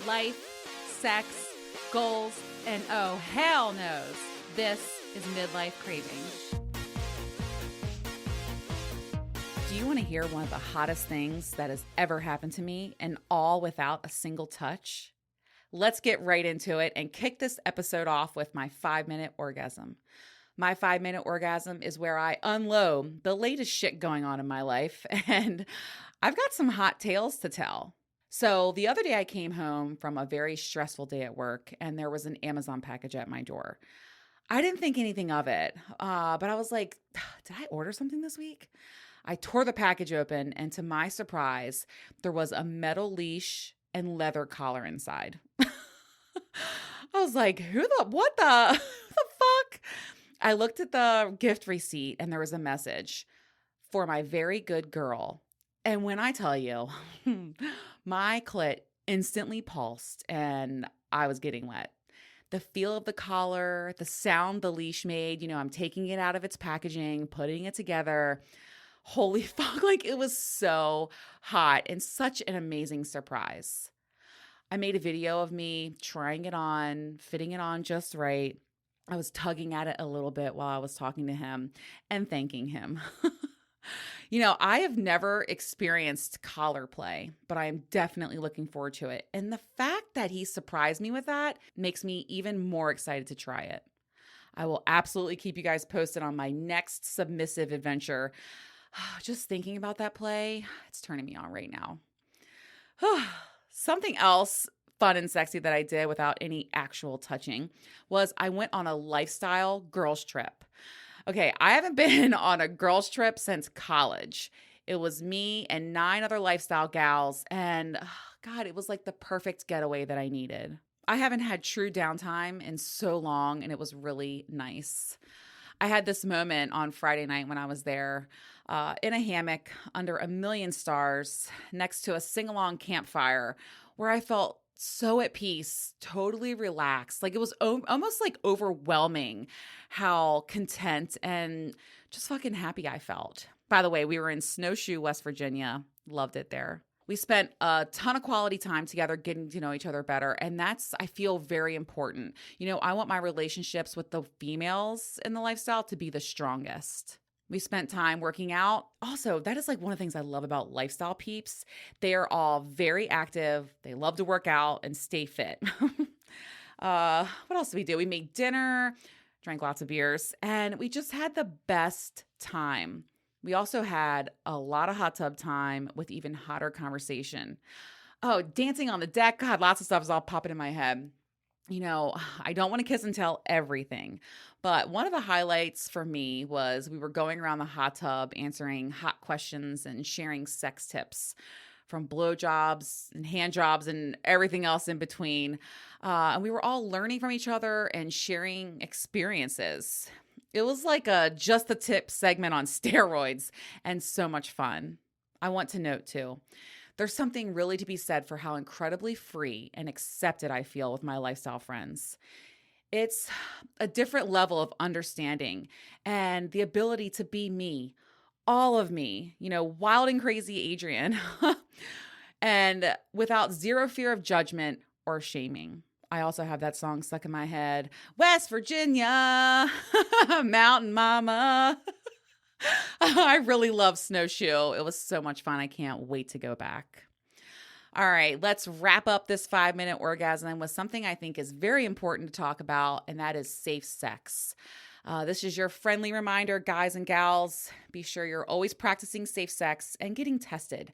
life, sex, goals, and oh, hell knows, this is Midlife Craving. Do you want to hear one of the hottest things that has ever happened to me, and all without a single touch? Let's get right into it and kick this episode off with my 5-minute orgasm. My 5-minute orgasm is where I unload the latest shit going on in my life, and I've got some hot tales to tell. So the other day I came home from a very stressful day at work, and there was an Amazon package at my door. I didn't think anything of it, but I was like, did I order something this week? I tore the package open, and to my surprise, there was a metal leash and leather collar inside. I was like, what the fuck? I looked at the gift receipt, and there was a message for my very good girl. And when I tell you, my clit instantly pulsed, and I was getting wet. The feel of the collar, the sound the leash made, I'm taking it out of its packaging, putting it together. Holy fuck, like it was so hot and such an amazing surprise. I made a video of me trying it on, fitting it on just right. I was tugging at it a little bit while I was talking to him and thanking him. I have never experienced collar play, but I am definitely looking forward to it. And the fact that he surprised me with that makes me even more excited to try it. I will absolutely keep you guys posted on my next submissive adventure. Just thinking about that play, it's turning me on right now. Something else fun and sexy that I did without any actual touching was I went on a lifestyle girls trip. Okay, I haven't been on a girls trip since college. It was me and 9 other lifestyle gals, and God, it was like the perfect getaway that I needed. I haven't had true downtime in so long, and it was really nice. I had this moment on Friday night when I was there in a hammock under a million stars next to a sing-along campfire where I felt so at peace, totally relaxed. Like it was almost like overwhelming how content and just fucking happy I felt. By the way, we were in Snowshoe, West Virginia. Loved it there. We spent a ton of quality time together getting to know each other better. And that's, I feel, very important. I want my relationships with the females in the lifestyle to be the strongest. We spent time working out. Also, that is like one of the things I love about lifestyle peeps. They are all very active. They love to work out and stay fit. What else did we do? We made dinner, drank lots of beers, and we just had the best time. We also had a lot of hot tub time with even hotter conversation. Oh, dancing on the deck. God, lots of stuff is all popping in my head. I don't want to kiss and tell everything, but one of the highlights for me was we were going around the hot tub answering hot questions and sharing sex tips from blowjobs and hand jobs and everything else in between. And we were all learning from each other and sharing experiences. It was like a just the tip segment on steroids and so much fun. I want to note too, there's something really to be said for how incredibly free and accepted I feel with my lifestyle friends. It's a different level of understanding and the ability to be me, all of me, wild and crazy Adrian, and without zero fear of judgment or shaming. I also have that song stuck in my head, West Virginia, Mountain Mama. I really love Snowshoe. It was so much fun. I can't wait to go back. All right, let's wrap up this 5-minute orgasm with something I think is very important to talk about, and that is safe sex. This is your friendly reminder, guys and gals. Be sure you're always practicing safe sex and getting tested.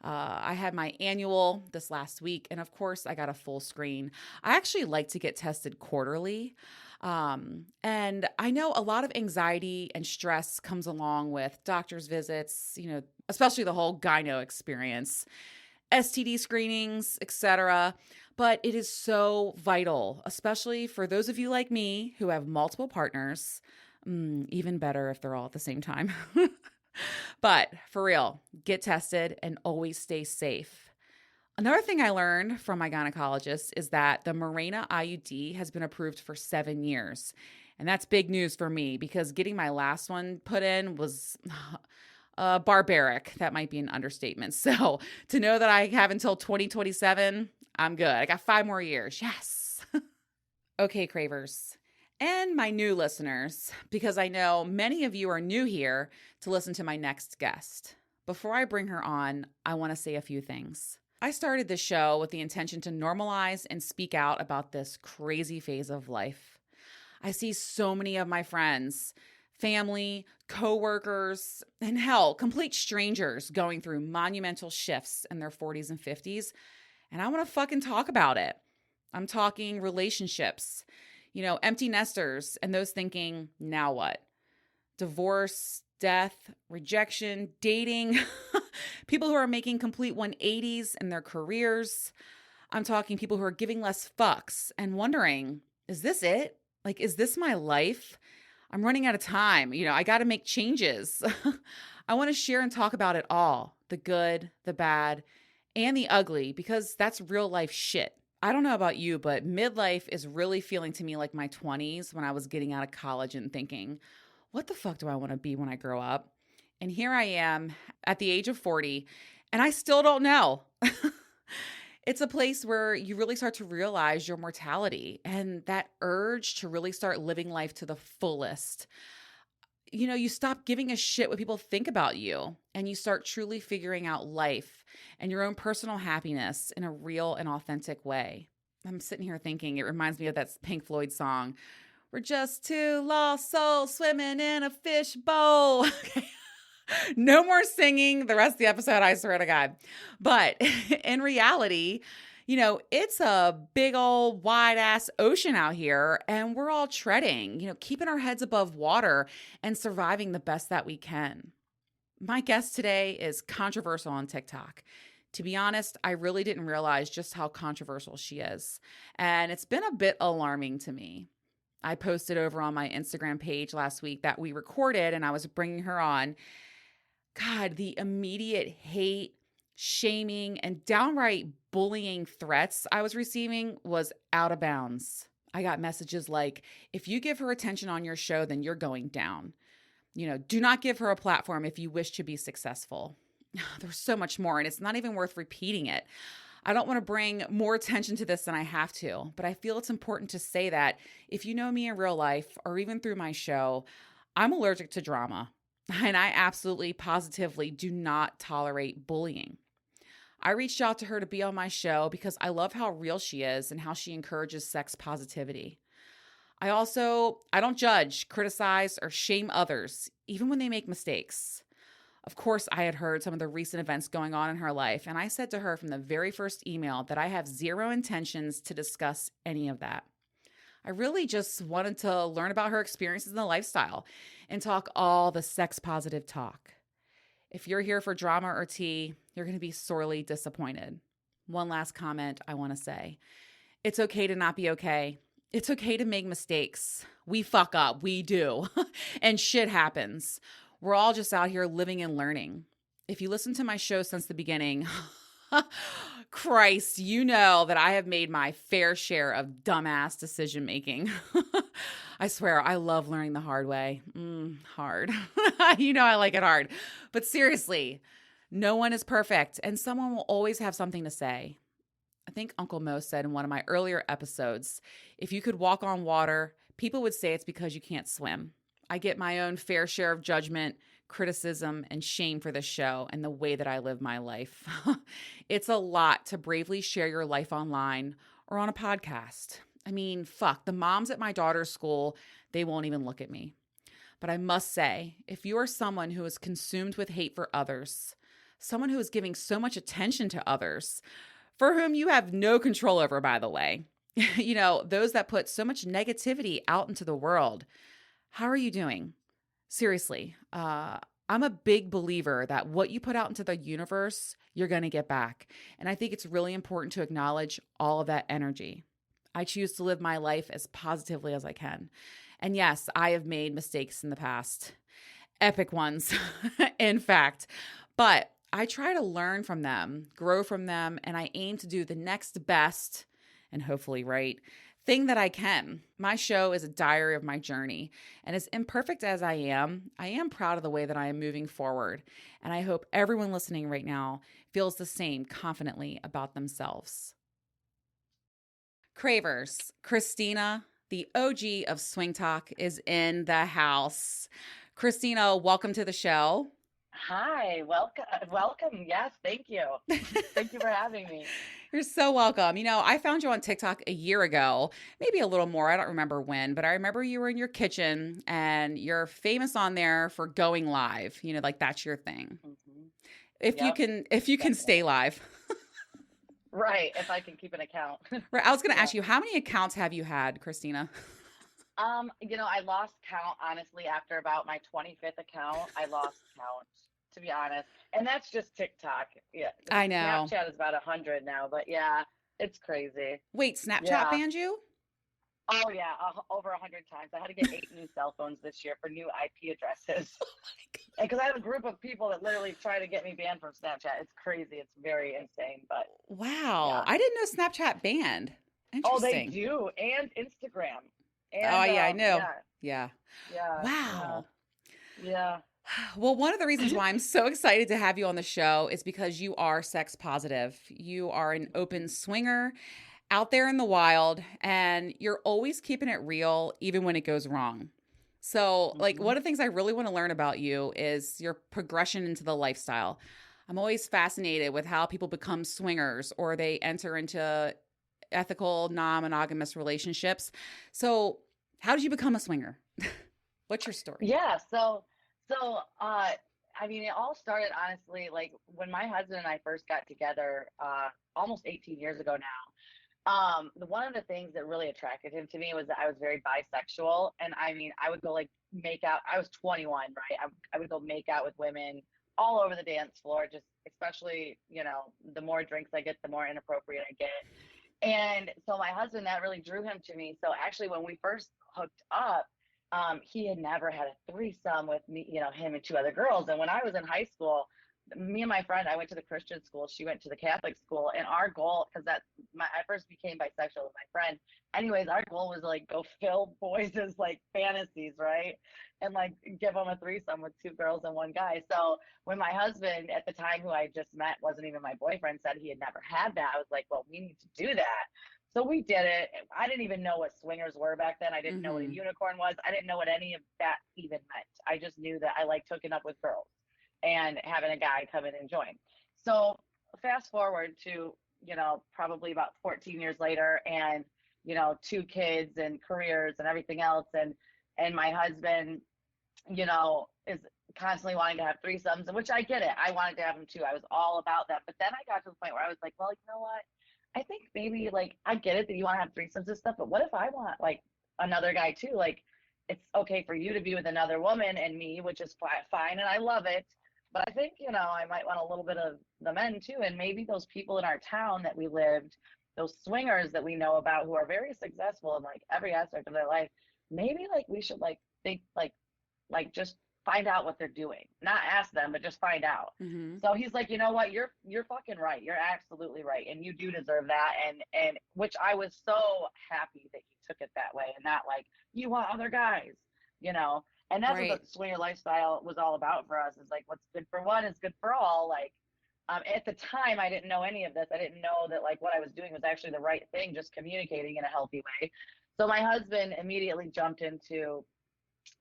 I had my annual this last week, and of course, I got a full screen. I actually like to get tested quarterly. And I know a lot of anxiety and stress comes along with doctor's visits, especially the whole gyno experience, STD screenings, etc. But it is so vital, especially for those of you like me who have multiple partners. Even better if they're all at the same time. But for real, get tested and always stay safe. Another thing I learned from my gynecologist is that the Mirena IUD has been approved for 7 years. And that's big news for me because getting my last one put in was barbaric. That might be an understatement. So to know that I have until 2027, I'm good. I got 5 more years. Yes. Okay, cravers. And my new listeners, because I know many of you are new here to listen to my next guest. Before I bring her on, I want to say a few things. I started this show with the intention to normalize and speak out about this crazy phase of life. I see so many of my friends, family, coworkers, and hell, complete strangers going through monumental shifts in their 40s and 50s, and I want to fucking talk about it. I'm talking relationships, empty nesters, and those thinking, now what? Divorce, death, rejection, dating, people who are making complete 180s in their careers. I'm talking people who are giving less fucks and wondering, is this it? Like, is this my life? I'm running out of time. I got to make changes. I want to share and talk about it all, the good, the bad, and the ugly, because that's real life shit. I don't know about you, but midlife is really feeling to me like my 20s when I was getting out of college and thinking, what the fuck do I want to be when I grow up? And here I am at the age of 40, and I still don't know. It's a place where you really start to realize your mortality and that urge to really start living life to the fullest. You stop giving a shit what people think about you, and you start truly figuring out life and your own personal happiness in a real and authentic way. I'm sitting here thinking, it reminds me of that Pink Floyd song, "We're just two lost souls swimming in a fishbowl." No more singing the rest of the episode, I swear to God. But in reality, it's a big old wide ass ocean out here, and we're all treading, keeping our heads above water and surviving the best that we can. My guest today is controversial on TikTok. To be honest, I really didn't realize just how controversial she is, and it's been a bit alarming to me. I posted over on my Instagram page last week that we recorded and I was bringing her on. God, the immediate hate, shaming, and downright bullying threats I was receiving was out of bounds. I got messages like, if you give her attention on your show, then you're going down. Do not give her a platform if you wish to be successful. There's so much more, and it's not even worth repeating it. I don't want to bring more attention to this than I have to, but I feel it's important to say that if you know me in real life or even through my show, I'm allergic to drama. And I absolutely, positively do not tolerate bullying. I reached out to her to be on my show because I love how real she is and how she encourages sex positivity. I don't judge, criticize, or shame others, even when they make mistakes. Of course, I had heard some of the recent events going on in her life, and I said to her from the very first email that I have zero intentions to discuss any of that. I really just wanted to learn about her experiences in the lifestyle and talk all the sex positive talk. If you're here for drama or tea, you're going to be sorely disappointed. One last comment I want to say. It's okay to not be okay. It's okay to make mistakes. We fuck up. We do. And shit happens. We're all just out here living and learning. If you listen to my show since the beginning, Christ, you know that I have made my fair share of dumbass decision making. I swear, I love learning the hard way. Hard. I like it hard. But seriously, no one is perfect, and someone will always have something to say. I think Uncle Mo said in one of my earlier episodes, if you could walk on water, people would say it's because you can't swim. I get my own fair share of judgment, criticism, and shame for this show and the way that I live my life. It's a lot to bravely share your life online or on a podcast. I mean, fuck, the moms at my daughter's school, they won't even look at me. But I must say, if you are someone who is consumed with hate for others, someone who is giving so much attention to others, for whom you have no control over, by the way, those that put so much negativity out into the world, how are you doing? Seriously, I'm a big believer that what you put out into the universe, you're going to get back. And I think it's really important to acknowledge all of that energy. I choose to live my life as positively as I can. And yes, I have made mistakes in the past, epic ones, in fact, but I try to learn from them, grow from them, and I aim to do the next best and hopefully right thing that I can. My show is a diary of my journey, and as imperfect as I am proud of the way that I am moving forward. And I hope everyone listening right now feels the same confidently about themselves. Cravers, Krystina, the OG of Swing Talk, is in the house. Krystina, welcome to the show. Hi, welcome. Welcome. Yes, thank you. Thank you for having me. You're so welcome. I found you on TikTok a year ago, maybe a little more. I don't remember when, but I remember you were in your kitchen and you're famous on there for going live. Like that's your thing. If you Yep, can if you can stay definitely. live. Right, if I can keep an account. Right. I was going to Yeah. ask you, how many accounts have you had, Krystina? I lost count honestly after about my 25th account. I lost count, to be honest. And that's just TikTok. Yeah. I know. Snapchat is about 100 now, but yeah, it's crazy. Wait, Snapchat Yeah. banned you? Oh yeah, over 100 times. I had to get 8 new cell phones this year for new IP addresses. Because I have a group of people that literally try to get me banned from Snapchat. It's crazy. It's very insane. But Wow. yeah. I didn't know Snapchat banned. Oh, they Interesting. do. And Instagram. Oh, And yeah, I know. yeah, Yeah. yeah, yeah, Wow. yeah. Well, one of the reasons why I'm so excited to have you on the show is because you are sex positive. You are an open swinger out there in the wild, and you're always keeping it real, even when it goes wrong. So, like, Hmm. one of the things I really want to learn about you is your progression into the lifestyle. I'm always fascinated with how people become swingers or they enter into ethical, non monogamous relationships. So, how did you become a swinger? What's your story? Yeah, so I mean it all started honestly like when my husband and I first got together almost 18 years ago now. One of the things that really attracted him to me was that I was very bisexual, and I mean, I would go like make out. I was 21, right? I would go make out with women all over the dance floor, just especially, the more drinks I get, the more inappropriate I get. And so my husband, that really drew him to me. So actually, when we first hooked up, he had never had a threesome with me, him and two other girls. And when I was in high school, me and my friend, I went to the Christian school, she went to the Catholic school, and our goal, because I first became bisexual with my friend. Anyways, our goal was like go fill boys' like fantasies, right? And like give them a threesome with two girls and one guy. So when my husband at the time, who I just met, wasn't even my boyfriend, said he had never had that, I was like, well, we need to do that. So we did it. I didn't even know what swingers were back then. I didn't know what a Mm-hmm. unicorn was. I didn't know what any of that even meant. I just knew that I liked hooking up with girls and having a guy come in and join. So fast forward to, probably about 14 years later, and, two kids and careers and everything else. And my husband, is constantly wanting to have threesomes, which I get it. I wanted to have them too. I was all about that. But then I got to the point where I was like, well, you know what? I think maybe like I get it that you want to have threesomes and stuff, but what if I want like another guy too? Like it's okay for you to be with another woman and me, which is fine, and I love it. But I think I might want a little bit of the men too, and maybe those people in our town that we lived, those swingers that we know about who are very successful in like every aspect of their life. Maybe like we should like think like just find out what they're doing, not ask them, but just find out. Mm-hmm. So he's like, you know what, you're fucking right, you're absolutely right, and you do deserve that. And which I was so happy that he took it that way, and not like you want other guys, you know and that's what the Right. swinger lifestyle was all about for us, is like what's good for one is good for all. Like at the time I didn't know any of this. I didn't know that like what I was doing was actually the right thing, just communicating in a healthy way. So my husband immediately jumped into,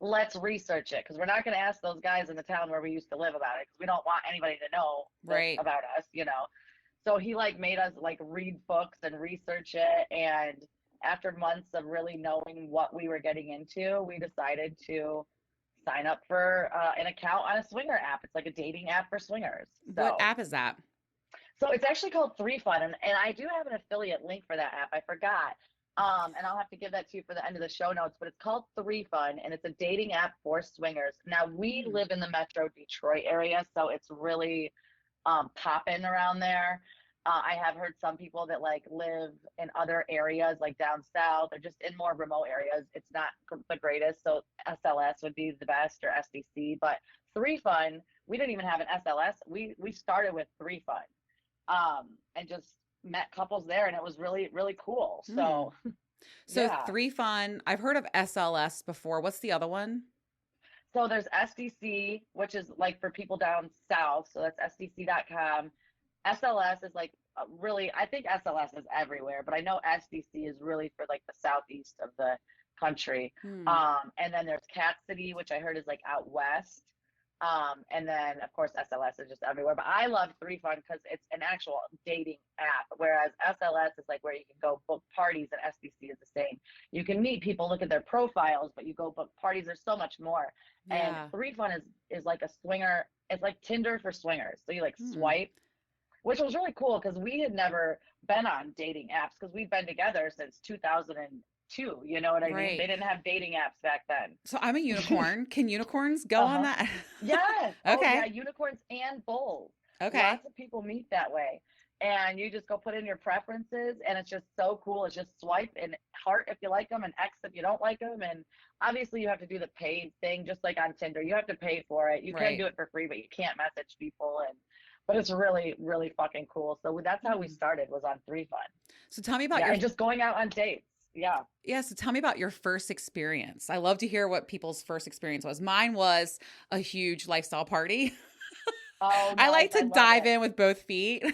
let's research it, because we're not going to ask those guys in the town where we used to live about it, because we don't want anybody to know this Right. about us. So he like made us like read books and research it, and after months of really knowing what we were getting into, we decided to sign up for an account on a swinger app. It's like a dating app for swingers. What So app is that? so it's actually called Three Fun, and I do have an affiliate link for that app. I forgot. And I'll have to give that to you for the end of the show notes, but it's called Three Fun, and it's a dating app for swingers. Now, we Mm. live in the Metro Detroit area, so it's really popping around there. I have heard some people that like live in other areas, like down south or just in more remote areas. It's not the greatest, so SLS would be the best, or SDC. But Three Fun, we didn't even have an SLS. We started with Three Fun, and just met couples there, and it was really really cool. Hmm. So So yeah. Three Fun, I've heard of SLS before. What's the other one? So there's SDC, which is like for people down south. So that's SDC.com. SLS is like really, I think SLS is everywhere, but I know SDC is really for like the southeast of the country. Hmm. And then there's Cat City, which I heard is like out west. And then of course SLS is just everywhere. But I love Three Fun because it's an actual dating app, whereas SLS is like where you can go book parties, and SDC is the same. You can meet people, look at their profiles, but you go book parties. There's so much more. And Yeah. Three Fun is like a swinger. It's like Tinder for swingers. So you like Hmm. swipe, which was really cool because we had never been on dating apps because we've been together since 2002. You know what I mean? Right. They didn't have dating apps back So I'm a then. unicorn. Can unicorns go on Uh-huh. that? Yes. Oh, yeah. Okay. Unicorns and bulls. Okay. Lots of people meet that way. And you just go put in your preferences, and it's just so cool. It's just swipe and heart if you like them, and X if you don't like them. And obviously, you have to do the paid thing, just like on Tinder. You have to pay for it. You can Right. do it for free, but you can't message people. But it's really, really fucking cool. So that's how we Hmm. started, was on Three Fun. So tell me about Yeah, your and just going out on dates. Yeah. yeah, so tell me about your first experience. I love to hear what people's first experience was. Mine was a huge lifestyle party. Oh, I nice. like I to love dive it. in with both feet.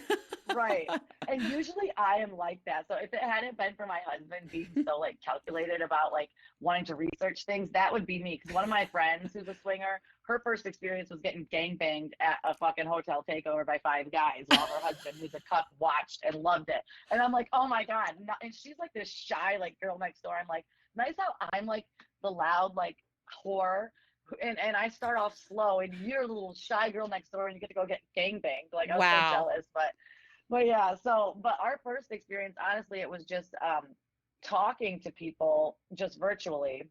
Right. And usually I am like that. So if it hadn't been for my husband being so like calculated about like wanting to research things, that would be me. Because one of my friends who's a swinger, her first experience was getting gangbanged at a fucking hotel takeover by five guys while her husband, who's a cup, watched and loved it. And I'm like, oh my God. And she's like this shy like girl next door. I'm like, nice how I'm like the loud like whore. And I start off slow, and you're the little shy girl next door, and you get to go get gangbanged. Like I was so Wow. jealous, but yeah, but our first experience, honestly, it was just talking to people just virtually.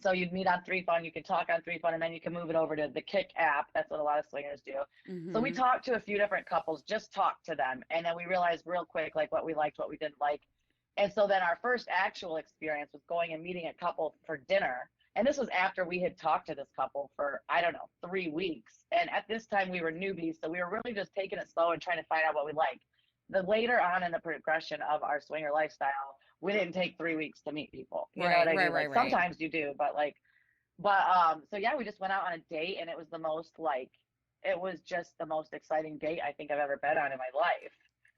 So you'd meet on Three Fun, you could talk on Three Fun, and then you can move it over to the Kick app. That's what a lot of swingers do. So we Hmm. talked to a few different couples, just talked to them, and then we realized real quick like what we liked, what we didn't like. And so then our first actual experience was going and meeting a couple for dinner. And this was after we had talked to this couple for, I don't know, 3 weeks. And at this time, we were newbies. So we were really just taking it slow and trying to find out what we liked. The later on in the progression of our swinger lifestyle, we didn't take 3 weeks to meet people. You know what Right, I right, mean? right, Like right. sometimes you do, so yeah, we just went out on a date, and it was the most like, it was just the most exciting date I think I've ever been on in my life.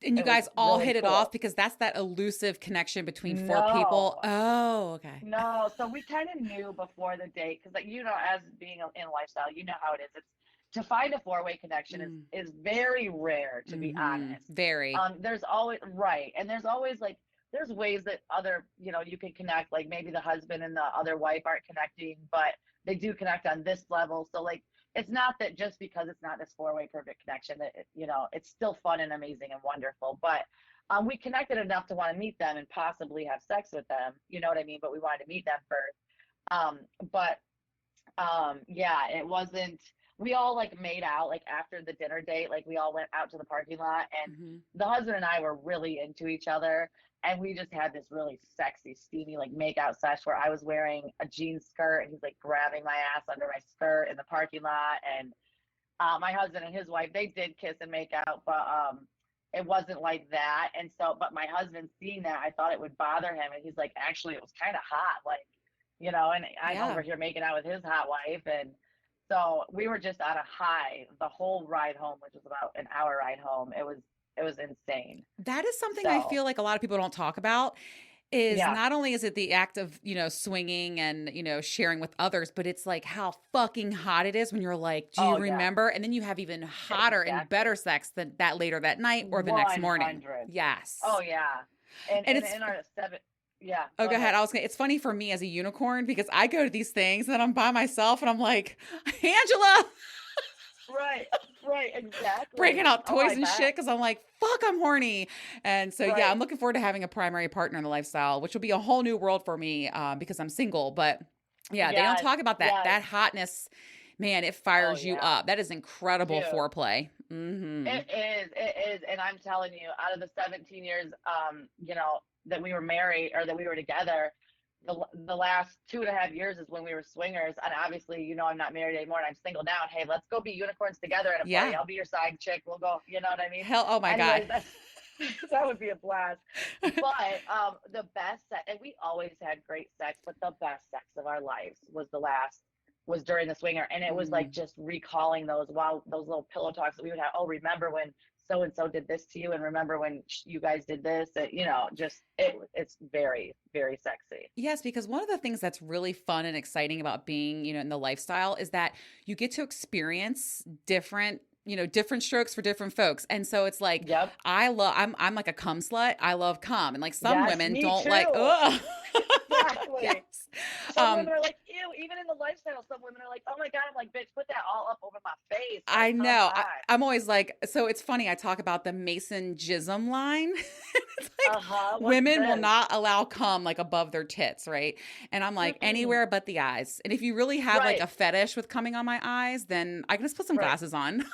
And you It was guys all really hit it off cool. because that's that elusive connection between four people. No, Oh, okay. no. So we kind of knew before the date, because like as being in lifestyle, you know how it is. It's to find a four-way connection Mm. is very rare, to be Hmm. honest. Very. There's always right, and there's always like there's ways that other you can connect. Like maybe the husband and the other wife aren't connecting, but they do connect on this level. So like it's not that just because it's not this four-way perfect connection that it's still fun and amazing and wonderful. But we connected enough to want to meet them and possibly have sex with them. You know what I mean? But we wanted to meet them first. But yeah, it wasn't. We all like made out like after the dinner date. Like we all went out to the parking lot, and Hmm. the husband and I were really into each other. And we just had this really sexy, steamy like make out sesh where I was wearing a jean skirt, and he's like grabbing my ass under my skirt in the parking lot. And my husband and his wife, they did kiss and make out, but it wasn't like that. And so, but my husband seeing that, I thought it would bother him, and he's like, actually, it was kind of hot, like, and I'm Yeah. over here making out with his hot wife, and so we were just on a high the whole ride home, which was about an hour ride home. It was insane. That is something I So feel like a lot of people don't talk about is yeah, not only is it the act of, swinging and, sharing with others, but it's like how fucking hot it is when you're like, do you oh yeah, remember? And then you have even hotter and exactly, better sex than that later that night or the next morning. 100. Oh Yes. yeah, and And and it's in our seven, yeah, Oh, go go ahead. ahead. It's funny for me as a unicorn because I go to these things and I'm by myself and I'm like, Angela, Right, right, breaking exactly. out Oh, I toys and bet. shit because I'm like, fuck, I'm horny. And so, yeah, I'm Right. looking forward to having a primary partner in the lifestyle, which will be a whole new world for me because I'm single. But yeah, they don't Yes, talk about that. yes. That hotness, man, it Oh fires you yeah, up. That is incredible dude. foreplay. Hmm. It is, and I'm telling you, out of the 17 years, that we were married or that we were together, the last 2.5 years is when we were swingers, and obviously, I'm not married anymore, and I'm single now. And hey, let's go be unicorns together at a party. Yeah. I'll be your side chick. We'll go. You know what I mean? Hell, oh my God. Anyways, that's that would be a blast. But the best sex, and we always had great sex, but the best sex of our lives was the last was during the swinger, and it was like Mm. just recalling those, wow, those little pillow talks that we would have. Oh, remember when so and so did this to you, and remember when you guys did this, just it's very, very sexy. Yes, because one of the things that's really fun and exciting about being, in the lifestyle is that you get to experience different strokes for different folks. And so it's like Yep. I'm like a cum slut. I love cum. And like some Yes, women me don't like, too. oh. Exactly. Yes. Some Um women are like, ew, even in the lifestyle, some women are like, oh my God. I'm like, bitch, put that all up over my face. Like, I come know. on. I'm always like, so it's funny. I talk about the Mason Jism line. It's like Uh-huh. What's women will this? not allow cum like above their tits, right? And I'm like, Mm-mm. anywhere but the eyes. And if you really have like Right. a fetish with coming on my eyes, then I can just put some Right. glasses on.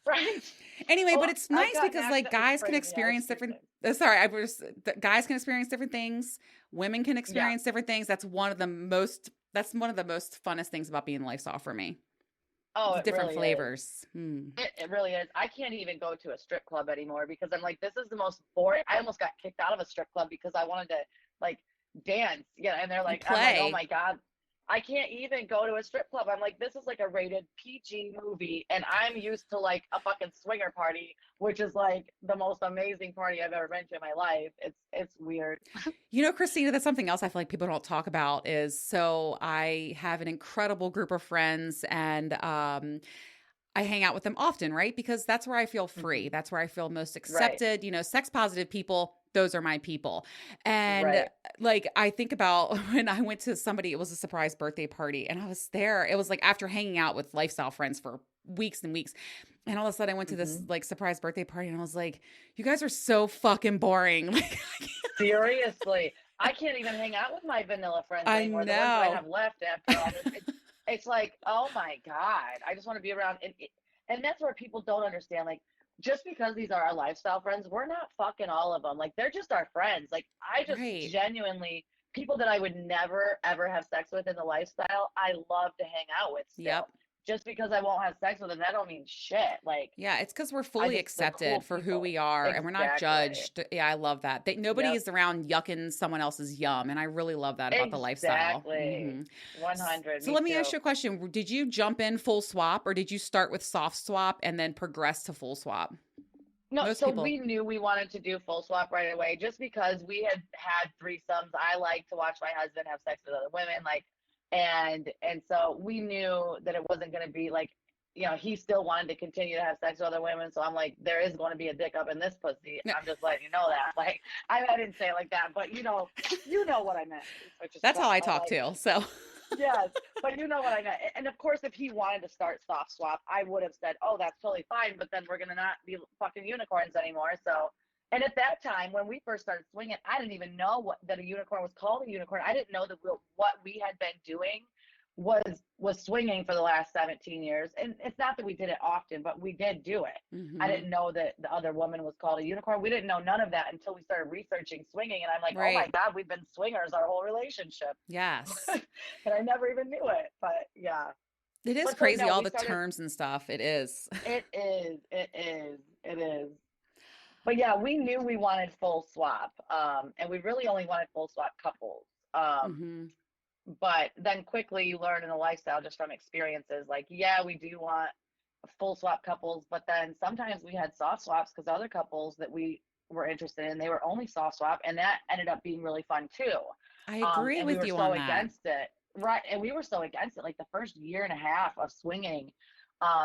Right. Anyway, Oh, but it's I've nice gotten because like accidentally guys can sprayed in the eyes experience a few different. times. Sorry, I was guys can experience different things. Women can Yeah. experience different things. That's one of the most. That's one of the most funnest things about being lifestyle for me. Oh, The it different really is. flavors. Hmm. It really is. I can't even go to a strip club anymore because I'm like, this is the most boring. I almost got kicked out of a strip club because I wanted to like dance. Yeah. And they're And like, I'm like, oh play. my God, I can't even go to a strip club. I'm like, this is like a rated PG movie. And I'm used to like a fucking swinger party, which is like the most amazing party I've ever been to in my life. It's weird. Christina, that's something else I feel like people don't talk about is so I have an incredible group of friends and I hang out with them often, right? Because that's where I feel Hmm. free. That's where I feel most Right. accepted. Sex positive people, those are my people. And Right. like, I think about when I went to somebody, it was a surprise birthday party, and I was there. It was like after hanging out with lifestyle friends for weeks and weeks. And all of a sudden, I went to this Hmm. like surprise birthday party, and I was like, you guys are so fucking boring. Like, Seriously, I can't even hang out with my vanilla friends I anymore. The ones that I know. have left after all this, it's like, oh my God, I just want to be around. And that's where people don't understand. Like, just because these are our lifestyle friends, we're not fucking all of them. Like, they're just our friends. Like, I just Right. genuinely, people that I would never ever have sex with in the lifestyle, I love to hang out with Yep. still. Just because I won't have sex with them, that don't mean shit. Like, Yeah, it's because we're I fully just, they're accepted cool for who people. we are and we're not Exactly. judged. Yeah, I love that. Nobody Yep. is around yucking someone else's yum. And I really love that about the lifestyle. Exactly. 100. So Me let me ask too. you a question. Did you jump in full swap or did you start with soft swap and then progress to full swap? No, Most so people. we knew we wanted to do full swap right away just because we had had threesomes. I like to watch my husband have sex with other women, like, and so we knew that it wasn't going to be like, he still wanted to continue to have sex with other women. So I'm like, there is going to be a dick up in this pussy. Yeah, I'm just letting you know that. Like, I didn't say it like that, but you know what I meant, which is that's how fine. I I'm talk like, too. So, yes, but you know what I meant. And of course, if he wanted to start soft swap, I would have said, "Oh, that's totally fine." But then we're gonna not be fucking unicorns anymore. So, and at that time, when we first started swinging, I didn't even know that a unicorn was called a unicorn. I didn't know that what we had been doing was swinging for the last 17 years. And it's not that we did it often, but we did do it. I hmm didn't know that the other woman was called a unicorn. We didn't know none of that until we started researching swinging. And I'm like, oh my right. God, we've been swingers our whole relationship. Yes. And I never even knew it. But yeah. It is But so crazy, no, all we the started. terms and stuff. It is. It is. But yeah, we knew we wanted full swap, and we really only wanted full swap couples. Um, hmm but then quickly you learn in the lifestyle just from experiences, like, yeah, we do want full swap couples, but then sometimes we had soft swaps because other couples that we were interested in, they were only soft swap, and that ended up being really fun too. I agree And we with were you so on that. against it, right? And we were so against it, like the first year and a half of swinging,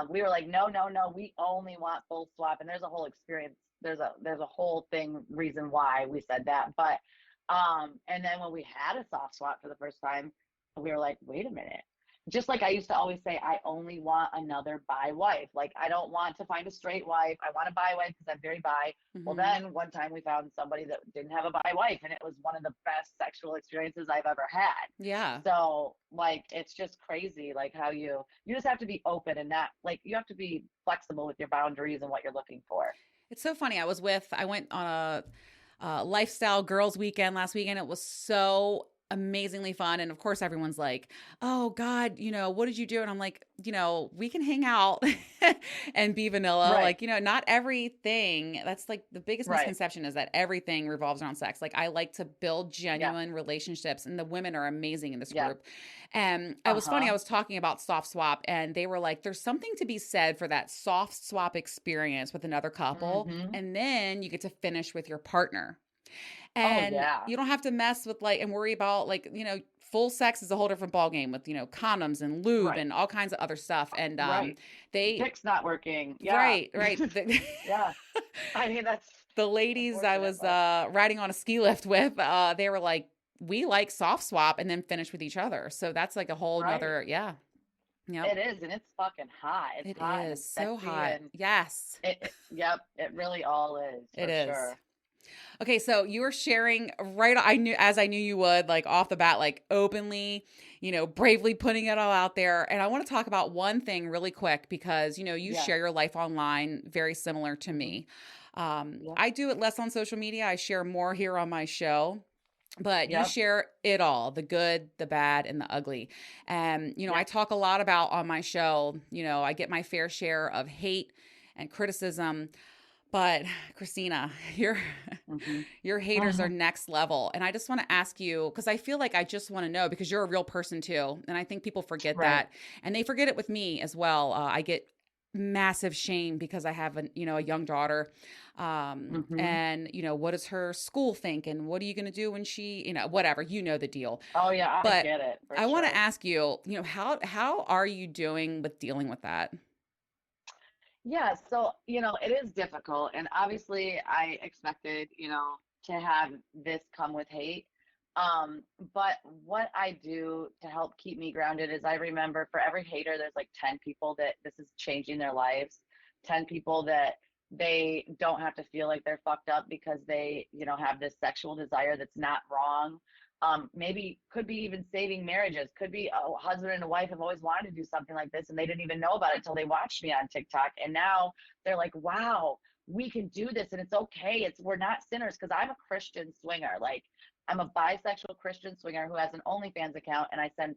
we were like, no, no, no, we only want full swap. And there's a whole experience. There's a whole thing reason why we said that. But and then when we had a soft swap for the first time, we were like, wait a minute. Just like I used to always say, I only want another bi wife. Like, I don't want to find a straight wife. I want a bi wife because I'm very bi. Well, hmm then one time we found somebody that didn't have a bi wife, and it was one of the best sexual experiences I've ever had. Yeah. So, like, it's just crazy, like how you just have to be open and not like you have to be flexible with your boundaries and what you're looking for. It's so funny. I went on a lifestyle girls weekend last weekend. It was so amazingly fun. And of course, everyone's like, oh God, what did you do? And I'm like, we can hang out and be vanilla. Right. Like, not everything. That's like the biggest Right. misconception is that everything revolves around sex. Like, I like to build Yeah. genuine relationships, and the women are amazing in this Yeah. group. And it was funny. Uh-huh. I was talking about soft swap, and they were like, there's something to be said for that soft swap experience with another couple. Mm-hmm. And then you get to finish with your partner. Oh And yeah. you don't have to mess with like and worry about like, full sex is a whole different ballgame with, condoms and lube Right. and all kinds of other stuff. And Right. they Dick's not working. Yeah. right, right. Yeah. I mean, that's The ladies I unfortunate, was but riding on a ski lift with, they were like, we like soft swap and then finish with each other. So that's like a whole right. nother, yeah. Yep. It is, and it's fucking hot. It's It hot and is it's so sexy, hot. and Yes, yep, it really all is it for is. sure. Okay, so you were sharing right I knew you would, like off the bat, like openly, bravely putting it all out there. And I want to talk about one thing really quick because, you Yeah. share your life online, very similar to Hmm. me. Yep. I do it less on social media. I share more here on my show. But you Yep. share it all, the good, the bad, and the ugly. And, I Yep. talk a lot about on my show, I get my fair share of hate and criticism. But Krystina, your Hmm. your haters are next level. And I just want to ask you because I feel like I just want to know because you're a real person too. And I think people forget Right. that. And they forget it with me as well. I get massive shame because I have a young daughter. Hmm. And what does her school think? And what are you going to do when she, whatever, the deal. Oh yeah, I But get it for I want to sure. ask you, how are you doing with dealing with that? Yeah, so it is difficult, and obviously I expected, to have this come with hate. But what I do to help keep me grounded is I remember for every hater, there's like 10 people that this is changing their lives, 10 people that they don't have to feel like they're fucked up because they, have this sexual desire that's not wrong. Maybe could be even saving marriages, could be a husband and a wife have always wanted to do something like this and they didn't even know about it until they watched me on TikTok. And now they're like, wow, we can do this and it's okay. We're not sinners because I'm a Christian swinger. Like I'm a bisexual Christian swinger who has an OnlyFans account and I send,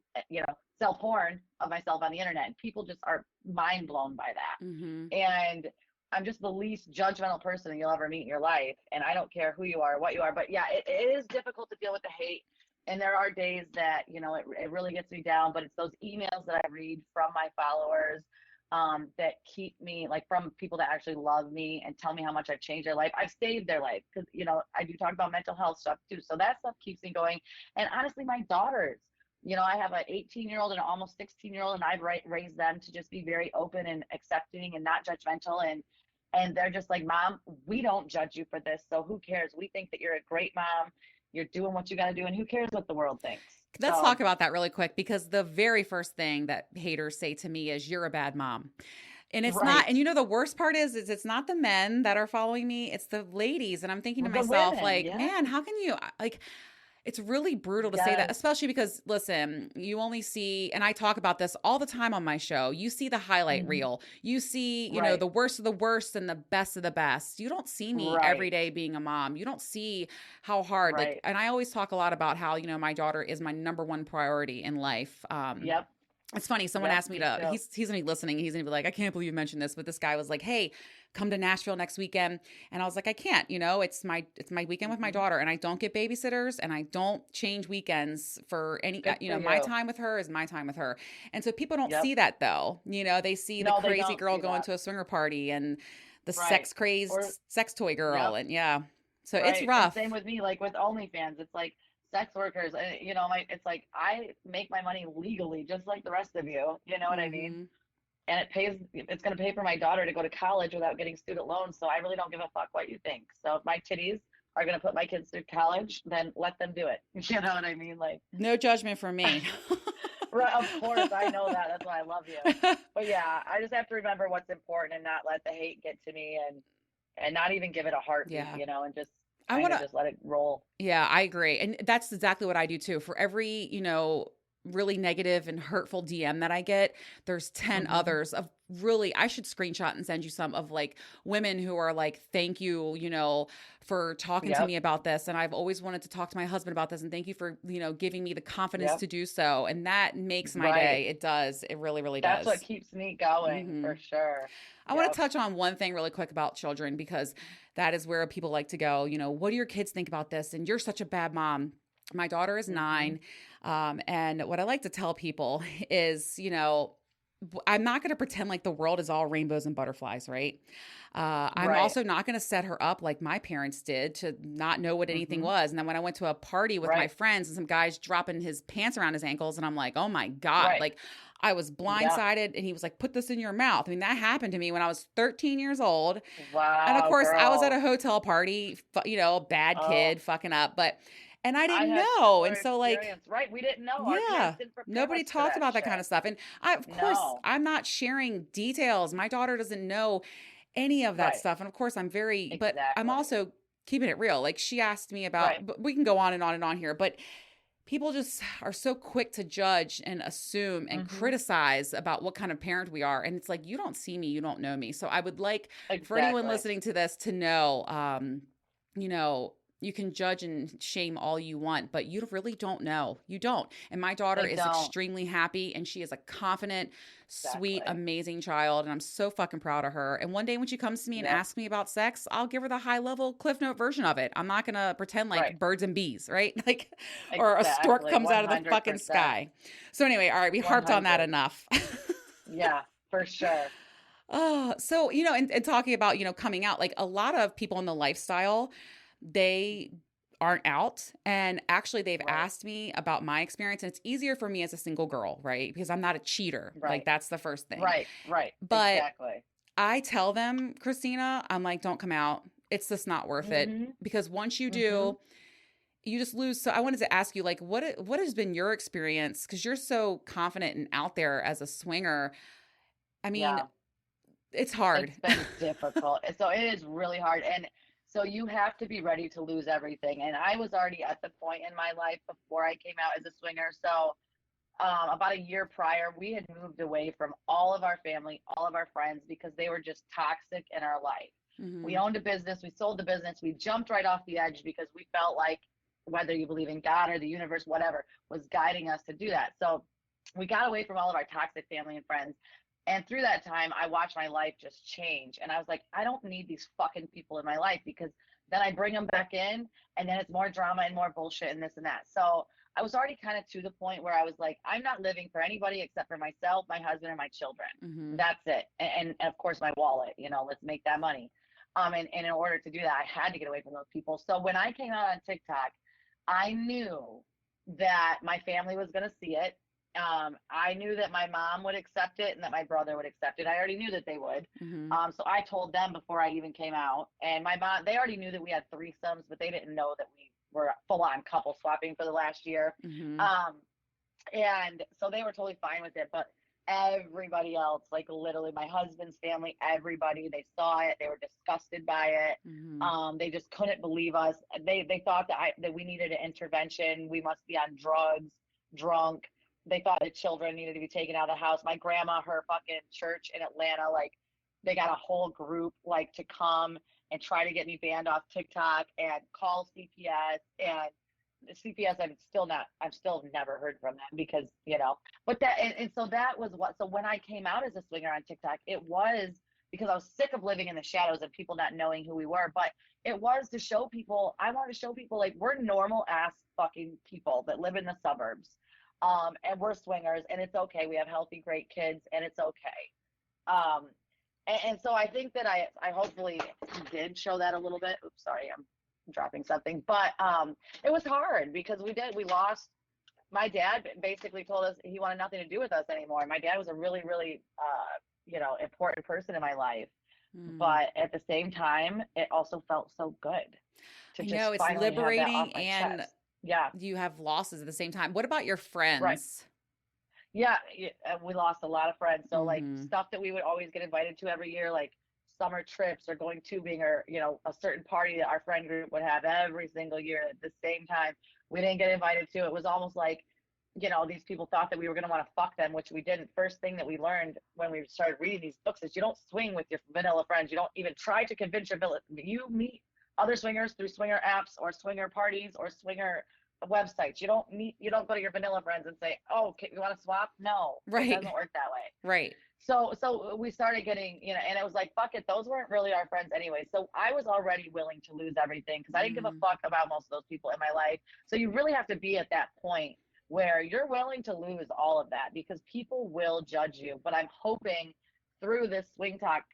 sell porn of myself on the internet. And people just are mind blown by Mm-hmm. that. And I'm just the least judgmental person you'll ever meet in your life. And I don't care who you are, what you are. But yeah, it is difficult to deal with the hate. And there are days that, it really gets me down. But it's those emails that I read from my followers that keep me, like from people that actually love me and tell me how much I've changed their life. I've saved their life because, I do talk about mental health stuff too. So that stuff keeps me going. And honestly, my daughters, I have an 18-year-old and an almost 16-year-old, and I've raised them to just be very open and accepting and not judgmental. And they're just like, Mom, we don't judge you for this. So who cares? We think that you're a great mom. You're doing what you got to do. And who cares what the world thinks? Let's So, talk about that really quick because the very first thing that haters say to me is you're a bad mom. And it's not, right. and the worst part is it's not the men that are following me, it's the ladies. And I'm thinking to The myself, women. like, Yes. man, how can you like it's really brutal to say that, Yes. especially because listen, you only see, and I talk about this all the time on my show. You see the highlight Hmm. reel. You see, Right. the worst of the worst and the best of the best. You don't see me every Right. day being a mom. You don't see how hard, like, Right. and I always talk a lot about how, my daughter is my number one priority in life. Yep. It's funny. Someone Yep. asked me Me to. too. He's gonna be listening. He's gonna be like, I can't believe you mentioned this. But this guy was like, Hey, come to Nashville next weekend. And I was like, I can't. It's my weekend with my Hmm. daughter, and I don't get babysitters, and I don't change weekends for any. Good for My you. time with her is my time with her. And so people don't Yep. see that though. They see the No, they crazy don't girl see going that. to a swinger party and the Right. sex crazed Or, sex toy girl, yep. and yeah. So it's Right. And rough. same with me, like with OnlyFans, it's like sex workers, it's like I make my money legally, just like the rest of you. You know what I mean? Mm-hmm. And it's going to pay for my daughter to go to college without getting student loans. So I really don't give a fuck what you think. So if my titties are going to put my kids through college, then let them do it. You know what I mean? Like, No judgment from me. right, of course, I know that. That's why I love you. But yeah, I just have to remember what's important and not let the hate get to me and not even give it a heartbeat, Yeah. and just I kind want of to just let it roll. Yeah, I agree. And that's exactly what I do too. For every, really negative and hurtful DM that I get, there's 10 Hmm. others of really, I should screenshot and send you some of like women who are like, thank you, for talking to Yep. me about this. And I've always wanted to talk to my husband about this. And thank you for, giving me the confidence Yep. to do so. And that makes my Right. day. It does. It really, really That's what does. keeps me going Hmm. for sure. I want Yep. to touch on one thing really quick about children because that is where people like to go. What do your kids think about this? And you're such a bad mom. My daughter is Hmm. 9. And what I like to tell people is, I'm not going to pretend like the world is all rainbows and butterflies, right? I'm Right. also not going to set her up like my parents did to not know what anything Hmm. was. And then when I went to a party with my Right. friends and some guys dropping his pants around his ankles, and I'm like, oh my God, Right. like I was Yeah. blindsided. And he was like, put this in your mouth. I mean, that happened to me when I was 13 years old. And of Wow, course, I was at girl. a hotel party, bad Oh, kid fucking up, and I I didn't had know. similar And so, like, experience. Right. We didn't know. Our yeah, parents didn't prepare nobody us for talked that about that kind shit. of stuff. And of course, No. I'm not sharing details. My daughter doesn't know any of that Right. stuff. And of course, but I'm Exactly. also keeping it real. Like, she asked me Right. about, but we can go on and on and on here, but people just are so quick to judge and assume and Hmm. criticize about what kind of parent we are. And it's like, you don't see me, you don't know me. So I would like for anyone Exactly. listening to this to know, you know, you can judge and shame all you want, but you really don't know. You don't. And my daughter They is don't. extremely happy and she is a confident, sweet, Exactly. amazing child. And I'm so fucking proud of her. And one day when she comes to me and Yep. asks me about sex, I'll give her the high level Cliff Note version of it. I'm not going to pretend like Right. birds and bees, right? Like, or a stork Exactly. comes out of the fucking 100%. sky. So, anyway, all right, we harped on that 100. enough. Yeah, for sure. Oh, so, and talking about, coming out, like a lot of people in the lifestyle, they aren't out. And actually, they've Right. asked me about my experience. And it's easier for me as a single girl, right? Because I'm not a cheater. Like, Right. that's the first thing. Right. Right. But Exactly. I tell them, Christina, I'm like, don't come out. It's just not worth it. Hmm. Because once you Hmm. do, you just lose. So I wanted to ask you, like, what has been your experience? Because you're so confident and out there as a swinger. I mean, Yeah. it's hard. It's been difficult. So it is really hard. And so you have to be ready to lose everything. And I was already at the point in my life before I came out as a swinger. So about a year prior, we had moved away from all of our family, all of our friends, because they were just toxic in our life. We Hmm. owned a business, we sold the business, we jumped right off the edge because we felt like whether you believe in God or the universe, whatever, was guiding us to do that. So we got away from all of our toxic family and friends. And through that time, I watched my life just change. And I was like, I don't need these fucking people in my life because then I bring them back in and then it's more drama and more bullshit and this and that. So I was already kind of to the point where I was like, I'm not living for anybody except for myself, my husband, and my children. Hmm. That's it. And of course, my wallet, let's make that money. And in order to do that, I had to get away from those people. So when I came out on TikTok, I knew that my family was going to see it. I knew that my mom would accept it and that my brother would accept it. I already knew that they would. Hmm. So I told them before I even came out. And my mom, they already knew that we had threesomes, but they didn't know that we were full on couple swapping for the last year. Hmm. Um, and so they were totally fine with it. But everybody else, like literally my husband's family, everybody, they saw it. They were disgusted by it. Hmm. They just couldn't believe us. They thought that we needed an intervention. We must be on drugs, drunk. They thought the children needed to be taken out of the house. My grandma, her fucking church in Atlanta, like they got a whole group like to come and try to get me banned off TikTok and call CPS and CPS. I've still never heard from them because, but and so that was so when I came out as a swinger on TikTok, it was because I was sick of living in the shadows and people not knowing who we were. But it was to show people, I wanted to show people like we're normal ass fucking people that live in the suburbs. And we're swingers and it's okay. We have healthy, great kids and it's okay. Um, and so I think that I hopefully did show that a little bit. Oops, sorry, I'm dropping something. But it was hard because we lost. My dad basically told us he wanted nothing to do with us anymore. My dad was a really, really, important person in my life. Hmm. But at the same time, it also felt so good to I just know it's finally have that off liberating my and chest. Yeah, you have losses at the same time. What about your right. friends? Yeah, we lost a lot of friends. So like Hmm. stuff that we would always get invited to every year, like summer trips or going tubing or a certain party that our friend group would have every single year at the same time. We didn't get invited to. It was almost like these people thought that we were going to want to fuck them, which we didn't. First thing that we learned when we started reading these books is you don't swing with your vanilla friends. You don't even try to convince your villa. You meet other swingers through swinger apps or swinger parties or swinger websites. You don't go to your vanilla friends and say, oh, okay, you want to swap? No, it Right. doesn't work that way. Right. So we started getting, and it was like, fuck it, those weren't really our friends anyway. So I was already willing to lose everything because I didn't give a Mm, fuck about most of those people in my life. So you really have to be at that point where you're willing to lose all of that because people will judge you. But I'm hoping through this Swing Talk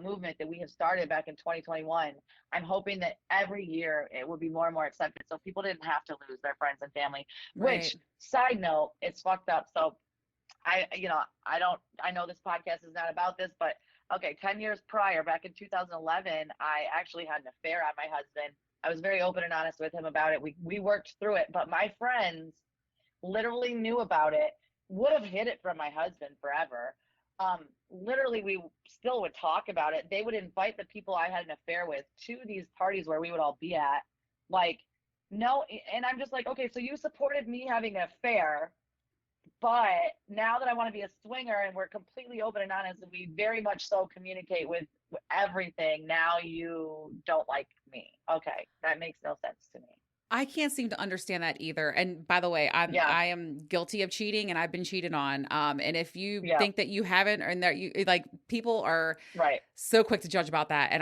movement that we have started back in 2021, I'm hoping that every year it will be more and more accepted. So people didn't have to lose their friends and family, right. which, side note, it's fucked up. So I know this podcast is not about this, but okay, 10 years prior, back in 2011, I actually had an affair on my husband. I was very open and honest with him about it. We worked through it, but my friends literally knew about it, would have hid it from my husband forever. Literally, we still would talk about it. They would invite the people I had an affair with to these parties where we would all be at. Like, no, and I'm just like, okay, so you supported me having an affair, but now that I want to be a swinger and we're completely open and honest and we very much so communicate with everything, now you don't like me. Okay, that makes no sense to me. I can't seem to understand that either. And by the way, I'm Yeah, I am guilty of cheating and I've been cheated on. And if you yeah, think that you haven't and that you like people are right, so quick to judge about that. And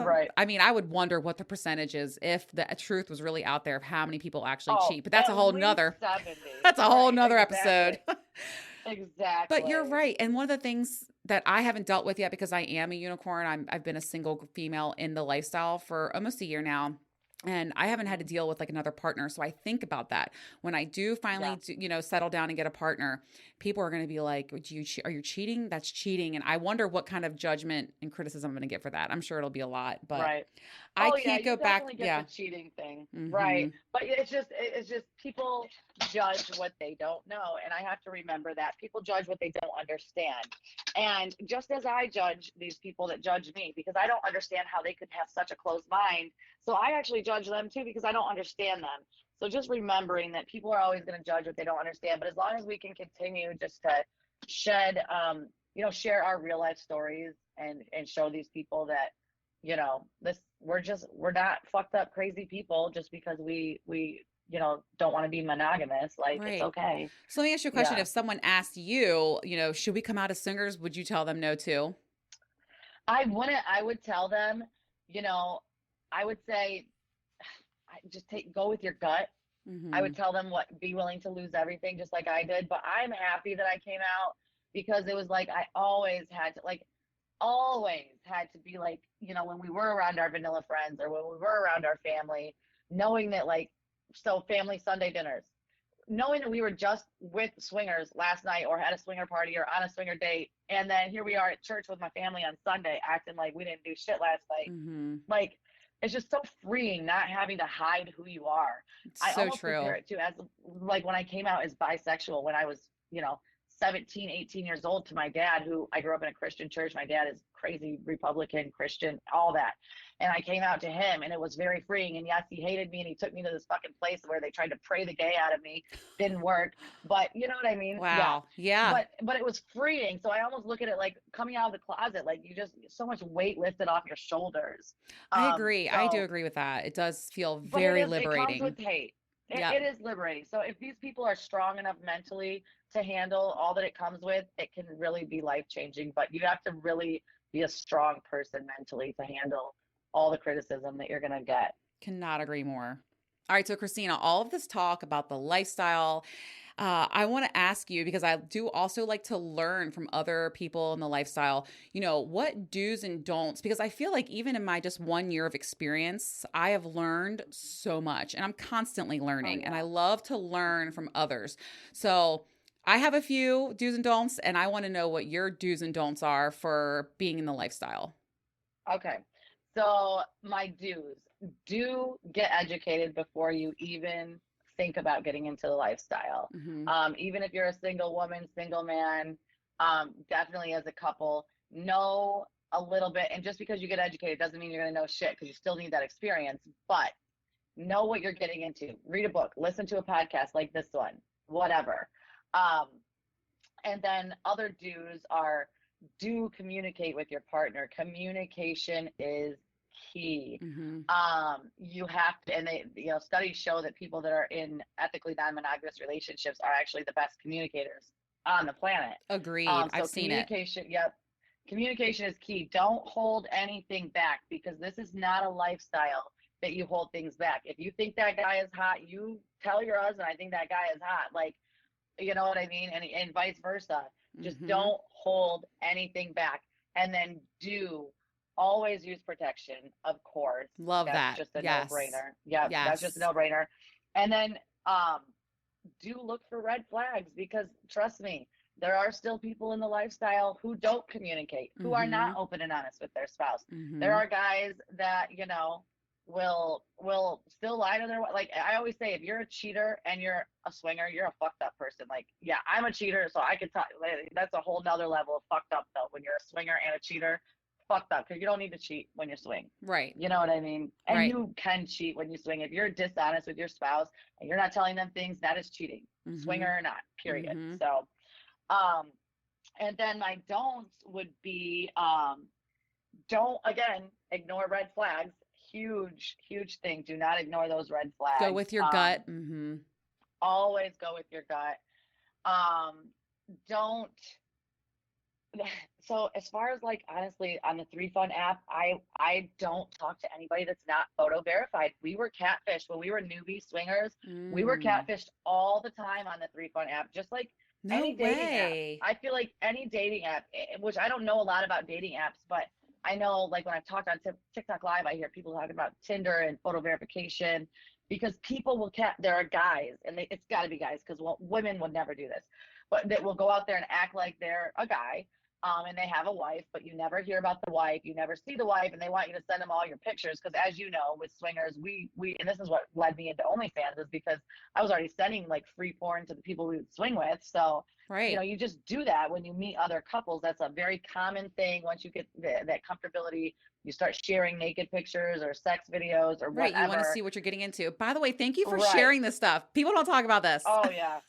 right. I mean, I would wonder what the percentage is if the truth was really out there of how many people actually Oh, cheat. But that's a at whole least nother, 70. that's a whole Right, nother episode. exactly. But you're Exactly. right. And one of the things that I haven't dealt with yet because I am a unicorn, I've been a single female in the lifestyle for almost a year now. And I haven't had to Hmm. deal with like another partner. So I think about that. When I do Yeah. finally, settle down and get a partner, people are going to be like, are you cheating? That's cheating. And I wonder what kind of judgment and criticism I'm going to get for that. I'm sure it'll be a lot, but Right. I Oh yeah, can't you go back. definitely get the Yeah. cheating thing. Right. Hmm. But it's just people judge what they don't know. And I have to remember that people judge what they don't understand. And just as I judge these people that judge me because I don't understand how they could have such a closed mind. So I actually judge them too because I don't understand them. So just remembering that people are always going to judge what they don't understand. But as long as we can continue just to shed share our real life stories and show these people that this we're not fucked up crazy people just because we don't want to be monogamous, like it's Right. okay. So let me ask you a question. Yeah, If someone asked you, should we come out as singers? Would you tell them no too? I would tell them, you know I would say, just go with your gut. I would Hmm. tell them what be willing to lose everything just like I did, but I'm happy that I came out because it was like I always had to be like, when we were around our vanilla friends or when we were around our family, knowing that, like, so family Sunday dinners, knowing that we were just with swingers last night or had a swinger party or on a swinger date. And then here we are at church with my family on Sunday acting like we didn't do shit last night. Hmm. Like, it's just so freeing not having to hide who you are. It's I so almost compare true. it to as like when I came out as bisexual when I was, you know, 17, 18 years old to my dad, who I grew up in a Christian church. My dad is crazy Republican, Christian, all that. And I came out to him and it was very freeing. And yes, he hated me and he took me to this fucking place where they tried to pray the gay out of me. Didn't work. But you know what I mean? Yeah. Wow. Yeah. But it was freeing. So I almost look at it like coming out of the closet, like you just so much weight lifted off your shoulders. I agree. I do So agree with that. It does feel but very it comes liberating. with hate. Yep. It is liberating. So if these people are strong enough mentally to handle all that it comes with, it can really be life changing. But you have to really be a strong person mentally to handle all the criticism that you're going to get. Cannot agree more. All right. So, Christina, all of this talk about the lifestyle, I want to ask you because I do also like to learn from other people in the lifestyle, what do's and don'ts, because I feel like even in my just 1 year of experience, I have learned so much and I'm constantly Oh learning and I yeah. love to learn from others. So, I have a few do's and don'ts, and I want to know what your do's and don'ts are for being in the lifestyle. Okay. So my dues, do get educated before you even think about getting into the lifestyle. Hmm. Even if you're a single woman, single man, definitely as a couple, know a little bit. And just because you get educated doesn't mean you're going to know shit because you still need that experience. But know what you're getting into. Read a book, listen to a podcast like this one. whatever. Um, and then other do's are do communicate with your partner. Communication is key. Mm-hmm. You have to, and they, studies show that people that are in ethically non-monogamous relationships are actually the best communicators on the planet. Agreed. I've So seen it. communication, yep, communication is key. Don't hold anything back, because this is not a lifestyle that you hold things back. If you think that guy is hot, you tell your husband, I think that guy is hot. Like, you know what I mean? And vice versa. Just Mm-hmm. don't hold anything back. And then do always use protection, of course. Love That's that. just a Yes. no-brainer. Yep, that's just a Yes. no-brainer. And then do look for red flags, because trust me, there are still people in the lifestyle who don't communicate, who are not Mm-hmm. open and honest with their spouse. There Mm-hmm. are guys that, will still lie to their, like I always say, if you're a cheater and you're a swinger, you're a fucked up person. Like, yeah, I'm a cheater, so I can talk, that's a whole nother level of fucked up though. When you're a swinger and a cheater, fucked up, because you don't need to cheat when you swing. Right. You know what I mean? And Right. you can cheat when you swing. If you're dishonest with your spouse and you're not telling them things, that is cheating, Mm-hmm. swinger or not, period. Mm-hmm. So, um, and then my don'ts would be, don't, again, ignore red flags. Huge, huge thing. Do not ignore those red Go flags. with your gut. Mm-hmm. Always go with your gut. Don't So as far as, like, honestly, on the 3Fun app, I don't talk to anybody that's not photo verified. We were catfished when we were newbie swingers. We were Mm. catfished all the time on the 3Fun app, just like No any dating app. way. I feel like any dating app, which I don't know a lot about dating apps, but I know, like, when I've talked on TikTok Live, I hear people talking about Tinder and photo verification, because people will there are guys, and it's got to be guys, because, well, women would never do this, but that will go out there and act like they're a guy, and they have a wife, but you never hear about the wife. You never see the wife, and they want you to send them all your pictures. Because, as you know, with swingers, and this is what led me into OnlyFans, is because I was already sending, like, free porn to the people we would swing with. So, Right. you just do that when you meet other couples. That's a very common thing. Once you get that comfortability, you start sharing naked pictures or sex videos or Right. You want to whatever. see what you're getting into. By the way, thank you for Right. sharing this stuff. People don't talk about this. Oh, yeah.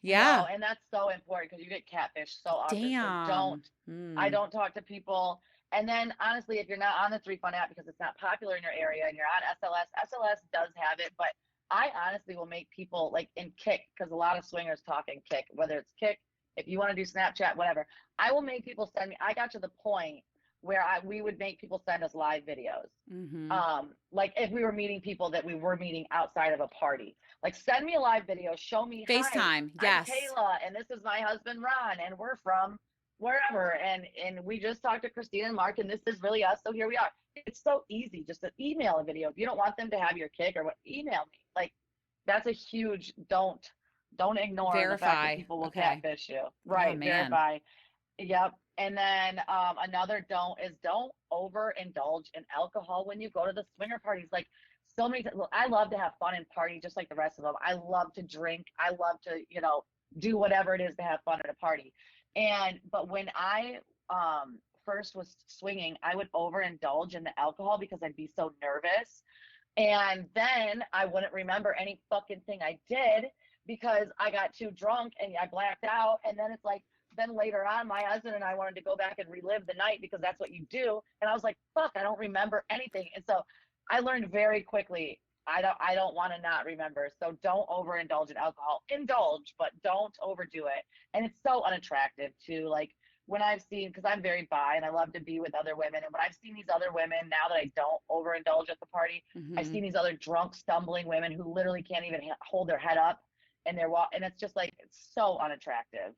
Yeah. No, and that's so important, because you get catfish so often. So Damn. don't. I Mm. don't talk to people. And then, honestly, if you're not on the 3Fun app because it's not popular in your area and you're on SLS does have it. But I honestly will make people, like, in Kick, because a lot of swingers talk in Kick, whether it's Kick, if you want to do Snapchat, whatever. I will make people send me. I got to the point where we would make people send us live videos. Mm-hmm. Like, if we were meeting people that we were meeting outside of a party, like, send me a live video, show me, hi, FaceTime. I'm Yes. Kayla, and this is my husband Ron, and we're from wherever, and we just talked to Krystina and Mark, and this is really us, so here we are. It's so easy, just to email a video. If you don't want them to have your Kick or what, email me. Like, that's a huge don't ignore the fact that Verify. people will Okay. catfish you. Oh, Right, man. verify. Yep. And then, another don't is, don't overindulge in alcohol when you go to the swinger parties. Like, so many, look, I love to have fun and party just like the rest of them. I love to drink. I love to, do whatever it is to have fun at a party. But when I first was swinging, I would overindulge in the alcohol because I'd be so nervous. And then I wouldn't remember any fucking thing I did, because I got too drunk and I blacked out. And then it's like, then later on, my husband and I wanted to go back and relive the night, because that's what you do. And I was like, fuck, I don't remember anything. And so I learned very quickly, I don't want to not remember. So don't overindulge in alcohol. Indulge, but don't overdo it. And it's so unattractive too. Like, when I've seen, because I'm very bi and I love to be with other women, and when I've seen these other women, now that I don't overindulge at the party, I've Mm-hmm. seen these other drunk, stumbling women who literally can't even hold their head up, and and it's just like, it's so unattractive,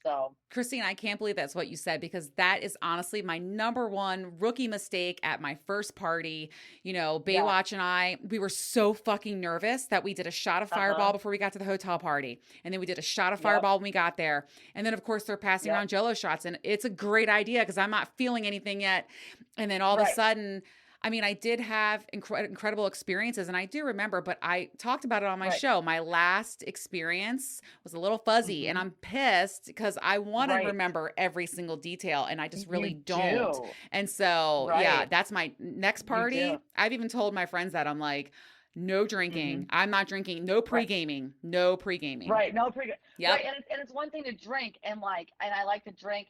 so. Krystina, I can't believe that's what you said, because that is honestly my number one rookie mistake at my first party. Yeah. Baywatch and we were so fucking nervous that we did a shot of Uh-huh. Fireball before we got to the hotel party. And then we did a shot of Yep. Fireball when we got there. And then, of course, they're passing Yep. around Jello shots. And it's a great idea because I'm not feeling anything yet. And then all of a Right. sudden, I mean, I did have incredible experiences, and I do remember, but I talked about it on my Right. show. My last experience was a little fuzzy, and Mm-hmm. I'm pissed because I want to Right. remember every single detail, and I just really You don't. do. And so, yeah, Right. that's my next You party. do. I've even told my friends that I'm like, No drinking. I'm not drinking. No Right. pre-gaming. No pre-gaming. Right. No pre. Yep. Right. And it's one thing to drink and like, and I like to drink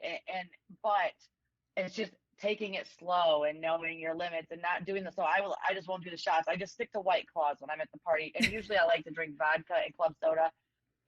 but it's just taking it slow and knowing your limits and not doing the, so I just won't do the shots. I just stick to White Claws when I'm at the party. And usually I like to drink vodka and club soda.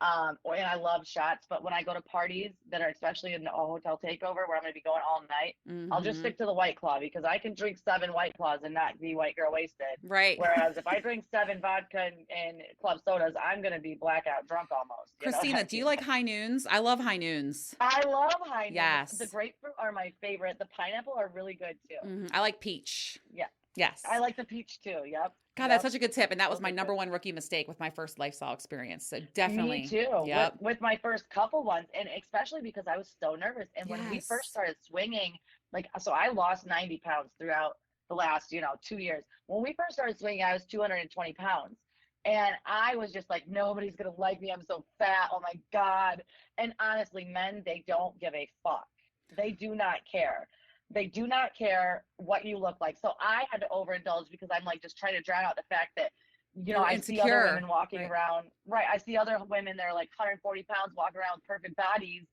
And I love shots, but when I go to parties that are especially in a hotel takeover where I'm going to be going all night, I'll just Mm-hmm. stick to the White Claw because I can drink 7 White Claws and not be white girl wasted. Right. Whereas if I drink 7 vodka and club sodas, I'm going to be blackout drunk almost. You know, Christina, do you like high noons? I love high noons. I love high noon. The Yes. grapefruit are my favorite. The pineapple are really good too. I like peach. Yeah, I Yes. like the peach too. Yep, God, that's yep. such a good tip. And that was Those my are good. number one rookie mistake with my first lifestyle experience. So Me definitely. too. With Yep. with my first couple ones, and especially because I was so nervous. And when we first Yes. started swinging, like so, I lost 90 pounds throughout the last 2 years. When we first started swinging, I was 220 pounds, and I was just like, nobody's gonna like me. I'm so fat. Oh my god. And honestly, men, they don't give a fuck. They do not care. They do not care what you look like. So I had to overindulge because I'm like just trying to drown out the fact that You're I see other women insecure. walking Right. around, right? I see other women that are like 140 pounds walking around with perfect bodies,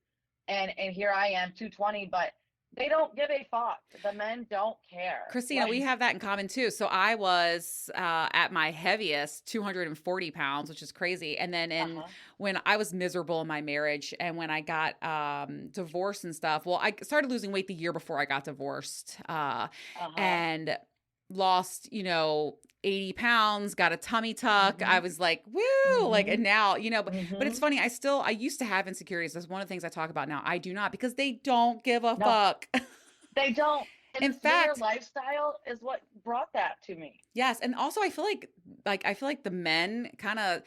and here I am 220, but they don't give a fuck. The men don't care. Christina, we Like, have that in common too. So I was at my heaviest, 240 pounds, which is crazy. And then uh-huh, when I was miserable in my marriage and when I got divorced and stuff, well, I started losing weight the year before I got divorced uh-huh. and lost, 80 pounds, got a tummy tuck. I Mhm. was like, woo, like, and Mhm. now, but it's Mhm. funny. I used to have insecurities. That's one of the things I talk about now. I do not because they don't give a No, fuck. they don't. And In the swinger fact, lifestyle is what brought that to me. yes, and also I feel like the men kind of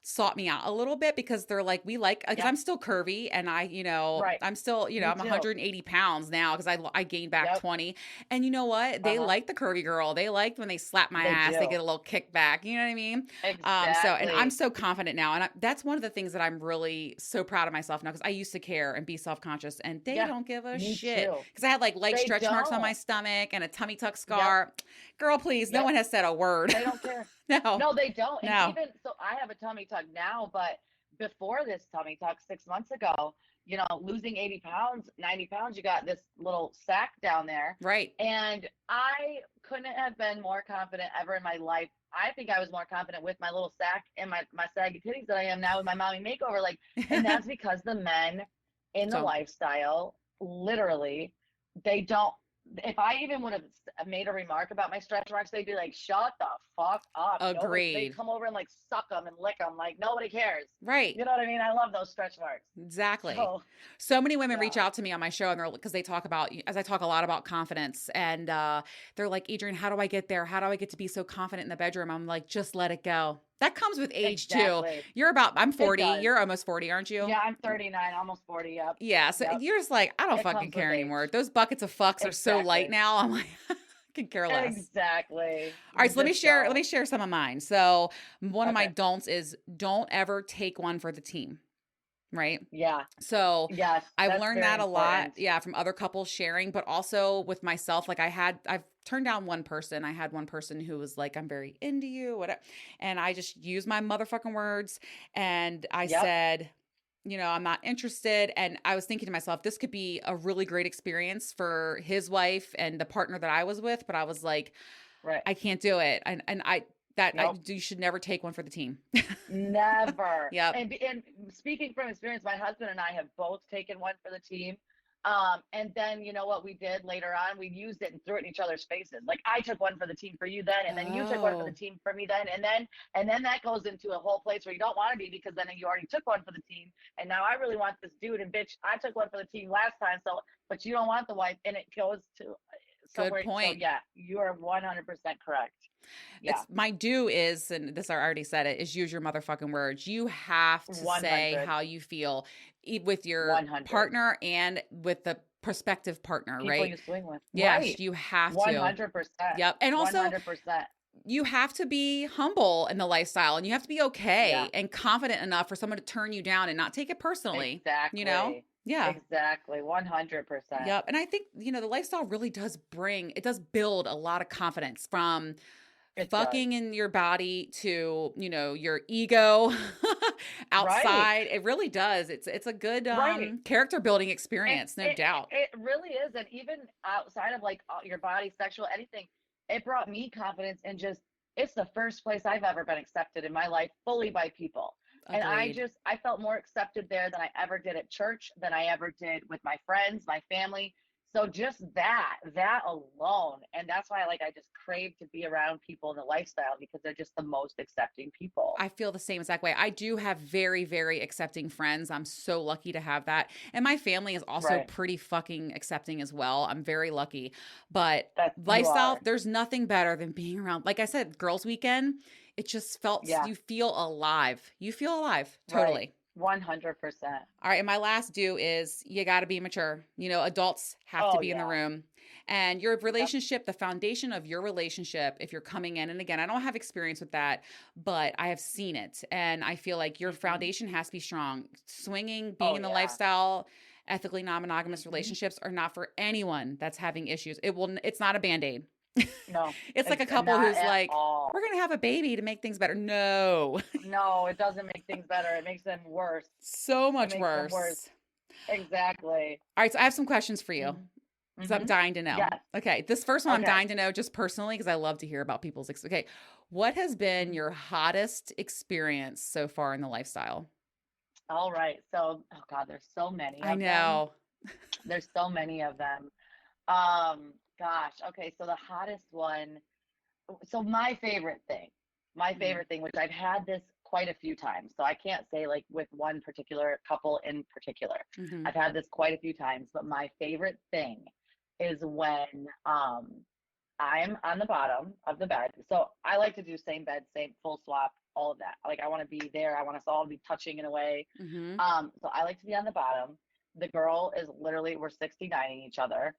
sought me out a little bit because they're like we like because Yep. I'm still curvy and Right. I'm still Me I'm too. 180 pounds now because I gained back Yep. 20 and you know what they Uh-huh. like the curvy girl they like when they slap my They ass they do. get a little kickback you know what I mean so and I'm Exactly. so confident now and that's one of the things that I'm really so proud of myself now because I used to care and be self-conscious and they Yeah. don't give a Me shit too. because I had like light They stretch marks on my don't. stomach and a tummy tuck Yep. scar. Girl, please, no Yep. one has said a word. They don't care. No, No, they don't. And no. even so, I have a tummy tuck now, but before this tummy tuck 6 months ago, losing 80 pounds, 90 pounds, you got this little sack down there. Right. And I couldn't have been more confident ever in my life. I think I was more confident with my little sack and my saggy titties than I am now with my mommy makeover. Like, and that's because the men in the So lifestyle, literally, they don't. If I even would have made a remark about my stretch marks, they'd be like, "Shut the fuck up!" Nobody. They agreed. come over and like suck them and lick them. Like nobody cares. Right. You know what I mean? I love those stretch marks. Exactly. So So many women reach yeah, out to me on my show and they're because they talk about as I talk a lot about confidence and they're like, Adrian, how do I get there? How do I get to be so confident in the bedroom? I'm like, just let it go. That comes with age too. exactly. I'm It 40. does. You're almost 40, aren't you? Yeah, I'm 39, almost 40. Yep, Yeah. So yep. you're just like, I don't It fucking comes with care anymore. age. Those buckets of fucks are so light Exactly. now. I'm like, I could care less. Exactly. All right, You so let me just share let don't. me share some of mine. So, one of my Okay. don'ts is don't ever take one for the team, right? Yeah. So, Yes. I've That's learned very that a lot, important. yeah, from other couples sharing, but also with myself. Like I've turned down one person. I had one person who was like, "I'm very into you," whatever, and I just used my motherfucking words, and I Yep. said, I'm not interested. And I was thinking to myself, this could be a really great experience for his wife and the partner that I was with. But I was like, Right. I can't do it. Nope. You should never take one for the team. Never. Yep. And speaking from experience, my husband and I have both taken one for the team. And then you know what we did later on? We used it and threw it in each other's faces. Like I took one for the team for you then, and then you took one for the Oh, team for me then, and then that goes into a whole place where you don't want to be because then you already took one for the team, and now I really want this dude, and bitch, I took one for the team last time, so but you don't want the wife, and it goes to good somewhere. So point. yeah, you are 100% correct. Yeah, It's my do is, and this I already said it, is use your motherfucking words. You have to say 100, how you feel with your 100. partner and with the prospective partner, People right? you swing with, Yes, right? you have to. 100%, Yep. And also, 100%. you have to be humble in the lifestyle and you have to be Yeah, okay and confident enough for someone to turn you down and not take it personally, you know? exactly. Yeah. Exactly. 100%. Yep. And I think, the lifestyle really does build a lot of confidence from It does. fucking in your body to, your ego Right. outside. It really does. It's a good Right. character building It, experience, no it doubt. it really is, and even outside of like your body, sexual, anything, it brought me confidence and just it's the first place I've ever been accepted in my life fully by people. And Agreed. I felt more accepted there than I ever did at church, than I ever did with my friends, my family. So just that alone, and that's why I just crave to be around people in the lifestyle because they're just the most accepting people. I feel the same exact way. I do have very, very accepting friends. I'm so lucky to have that. And my family is also Right. pretty fucking accepting as well. I'm very lucky. But That you lifestyle, are. there's nothing better than being around. Like I said, girls' weekend, it just felt, Yeah. you feel alive. You feel alive. Right. Totally. 100%. All right, and my last do is you got to be mature. Adults have to Oh be in the yeah. room. And your Yep. relationship, the foundation of your relationship, if you're coming in, and again, I don't have experience with that, but I have seen it. And I feel like your Hmm. foundation has to be strong. Swinging, being Oh in the yeah. lifestyle, ethically non monogamous Hmm. relationships are not for anyone that's having issues. It's not a band aid. No, It's like it's a couple not who's at like, we're all. going to have a baby to make things better. No, No, it doesn't make things better. It makes them worse. so It much makes them worse. worse. Exactly. All right, so I have some questions for you. Hmm. Because I'm Hmm. dying to know. Yes. Okay, this first one I'm Okay. dying to know just personally because I love to hear about people's. Okay, what has been Mhm. your hottest experience so far in the lifestyle? All right. So, oh God, there's so many I of them. know. There's so many of them. Gosh. Okay. So the hottest one. So my Mm-hmm. favorite thing, which I've had this quite a few times. So I can't say like with one particular couple in particular. Mm-hmm. I've had this quite a few times, but my favorite thing is when I'm on the bottom of the bed. So I like to do same bed, same full swap, all of that. Like I want to be there. I want us all to be touching in a way. Mm-hmm. So I like to be on the bottom. The girl is literally we're 69ing each other,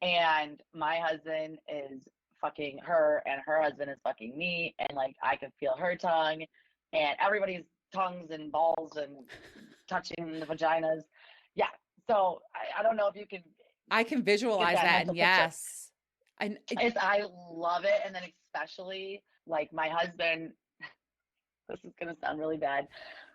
and my husband is fucking her, and her husband is fucking me, and like I can feel her tongue, and everybody's tongues and balls and touching the vaginas. Yeah. So I don't know if you can I can get visualize that that, and mental picture. yes, and I love it, and then especially like my husband. This is gonna sound really bad.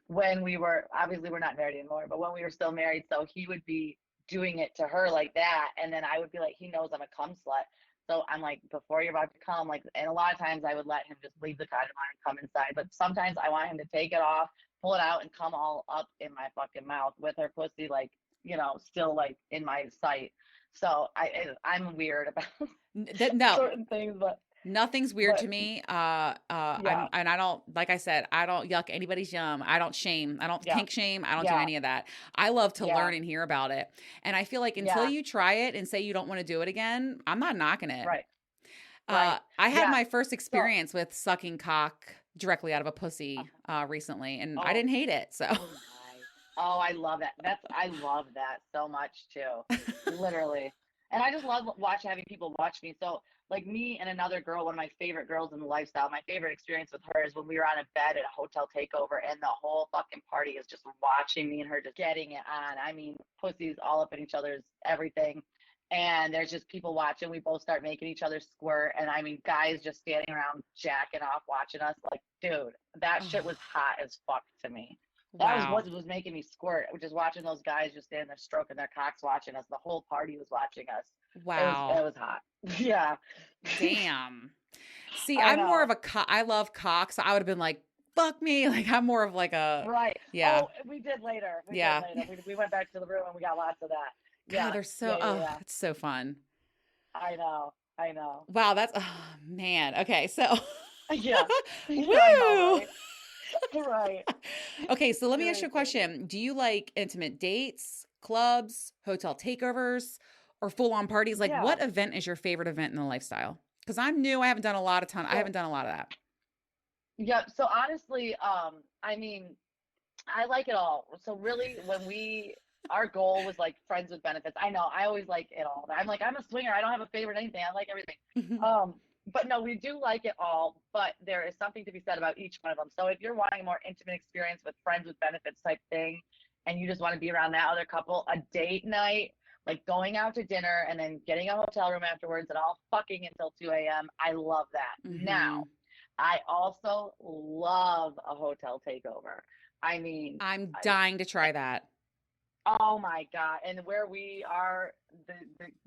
When we were obviously we're not married anymore, but when we were still married, so he would be doing it to her like that, and then I would be like, he knows I'm a cum slut. So I'm like, before you're about to come, like, and a lot of times I would let him just leave the condom on and come inside, but sometimes I want him to take it off, pull it out, and come all up in my fucking mouth with her pussy, like, still like in my sight. So I'm weird about no, certain things, but nothing's weird to but me. yeah, And I don't, like I said, I don't yuck anybody's yum. I don't shame. I don't yeah, kink shame. I don't do yeah, any of that. I love to yeah, learn and hear about it. And I feel like until yeah, you try it and say you don't want to do it again, I'm not knocking it. right, right, I had yeah. my first So experience with sucking cock directly out of a pussy recently, and I oh, didn't hate it. So, oh my. Oh, I love it. I love that so much too. Literally. And I just love having people watch me. So, like me and another girl, one of my favorite girls in the lifestyle, my favorite experience with her is when we were on a bed at a hotel takeover and the whole fucking party is just watching me and her just getting it on. I mean, pussies all up in each other's everything. And there's just people watching. We both start making each other squirt. And I mean, guys just standing around jacking off watching us. Like, dude, that shit was oh, hot as fuck to me. That was wow, what was making me squirt, just watching those guys just standing there stroking their cocks, watching us. The whole party was watching us. wow, It was hot. Yeah, damn. See, I I'm more of know. a I love cock, so I would have been like, fuck me. Like I'm more of like a, Right. yeah, Oh, we did later. We did yeah. later. We went back to the room and we got lots of that. God, Yeah, they're so, yeah, yeah, oh, yeah. it's so fun. I know. I know. Wow, that's, oh man. Okay, so, Yeah. Yeah, I know, woo. right? Right. Okay, so let me ask you a Seriously. question. Do you like intimate dates, clubs, hotel takeovers, or full on parties? Like, Yeah. what event is your favorite event in the lifestyle? Because I'm new. I haven't done a lot of ton. I So, haven't done a lot of that. yeah. So honestly, I mean, I like it all. So really, our goal was like friends with benefits. I know I always like it all. I'm like I'm a swinger. I don't have a favorite anything. I like everything. Um, but no, we do like it all. But there is something to be said about each one of them. So if you're wanting a more intimate experience with friends with benefits type thing, and you just want to be around that other couple, a date night, like going out to dinner and then getting a hotel room afterwards and all fucking until 2 a.m. I love that. Mm-hmm. Now I also love a hotel takeover. I mean, I'm I, dying to try that. oh my God. And where we are,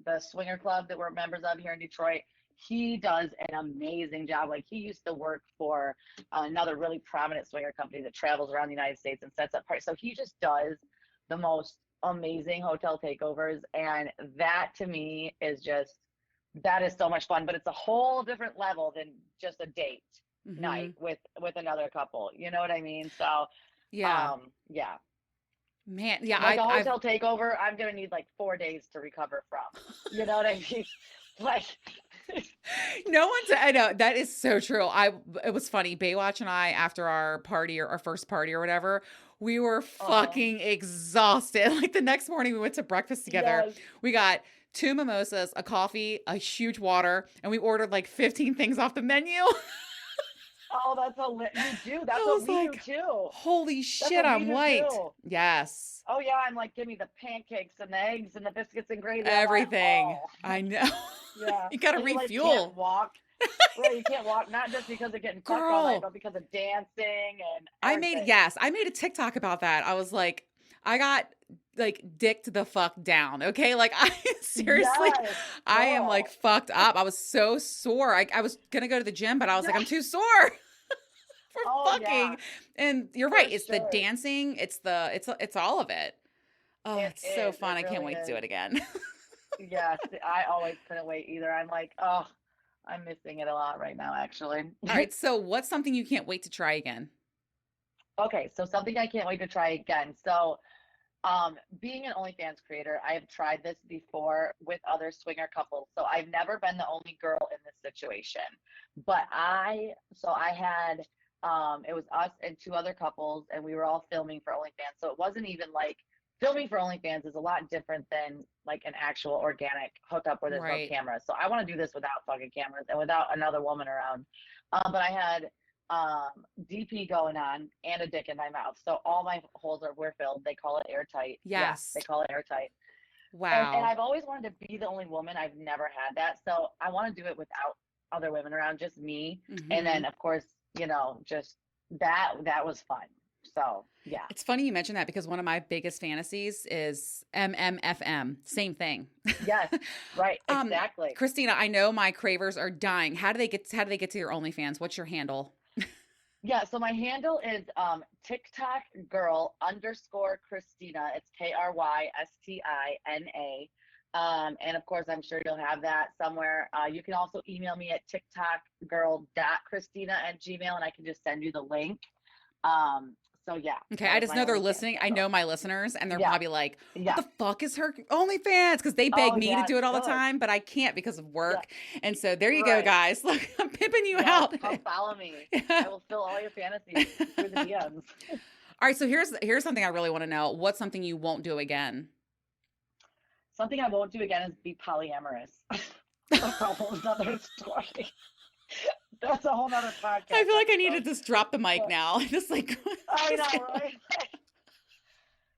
the swinger club that we're members of here in Detroit, he does an amazing job. Like he used to work for another really prominent swinger company that travels around the United States and sets up parties. So he just does the most amazing hotel takeovers. And that to me is just, that is so much fun, but it's a whole different level than just a date night Hmm. with another couple. You know what I mean? So, Yeah. yeah. Man, yeah, Like a I've hotel takeover, I'm gonna need like 4 days to recover from. You know what I mean? Like, no one's I know that is so true. It was funny. Baywatch and I, after our party or our first party or whatever, we were uh-huh. fucking exhausted. Like the next morning we went to breakfast together. Yes. We got two mimosas, a coffee, a huge water, and we ordered like 15 things off the menu. Oh, that's a lit. You do. That's I what was we do like, too. holy That's shit, what we I'm do white. too. Yes. Oh yeah, I'm like, give me the pancakes and the eggs and the biscuits and gravy. I'm like, Everything. oh, I know. yeah. You gotta And you like can't refuel. walk. Right, you can't walk, not just because of getting fucked all night, Girl, but because of dancing and I made everything. yes, I made a TikTok about that. I was like, I got like dicked the fuck down. Okay. Like I seriously, Yes, I am like girl. fucked up. I was so sore. I was gonna go to the gym, but I was like, Yeah. I'm too sore for Oh yeah, fucking. And you're for right. It's the sure. dancing. It's all of it. Oh, It it's so is. fun. It I can't really wait to do is. it again. Yes, I always couldn't wait either. I'm like, oh, I'm missing it a lot right now, actually. All right. So what's something you can't wait to try again? Okay, so something I can't wait to try again. So, being an OnlyFans creator, I have tried this before with other swinger couples. So I've never been the only girl in this situation. But I had, it was us and two other couples, and we were all filming for OnlyFans. So it wasn't even like filming for OnlyFans is a lot different than like an actual organic hookup where there's no Right. cameras. So I want to do this without fucking cameras and without another woman around. But I had DP going on and a dick in my mouth. So all my holes were filled. They call it airtight. Yeah, Yes. they call it airtight. And Wow. I've always wanted to be the only woman. I've never had that. So I want to do it without other women around, just me. And Hmm. then of course, just that was fun. So yeah. It's funny you mentioned that because one of my biggest fantasies is MMFM. Same thing. Yes. Right. um, Exactly. Christina, I know my cravers are dying. How do they get to your OnlyFans? What's your handle? Yeah, so my handle is TikTok girl underscore Krystina. It's Krystina. And of course, I'm sure you'll have that somewhere. You can also email me at tiktokgirl.christina@gmail, and I can just send you the link. Um, so yeah, Okay, that I is just my know they're OnlyFans listening. I handle. know my listeners, and they're Yeah, probably like, "What yeah. the fuck is her OnlyFans?" Because they beg Oh me to yeah, do it all the good. time, but I can't because of Yeah, work. And so there you go, right. guys. Look, I'm pimping you Yes, out. come follow me. Yeah. I will fill all your fantasies through the DMs. All right, so here's something I really want to know. What's something you won't do again? Something I won't do again is be polyamorous. That's a whole nother story. That's a whole nother I podcast feel like I need to episode. just drop the mic But now. Just like I just know, go. right?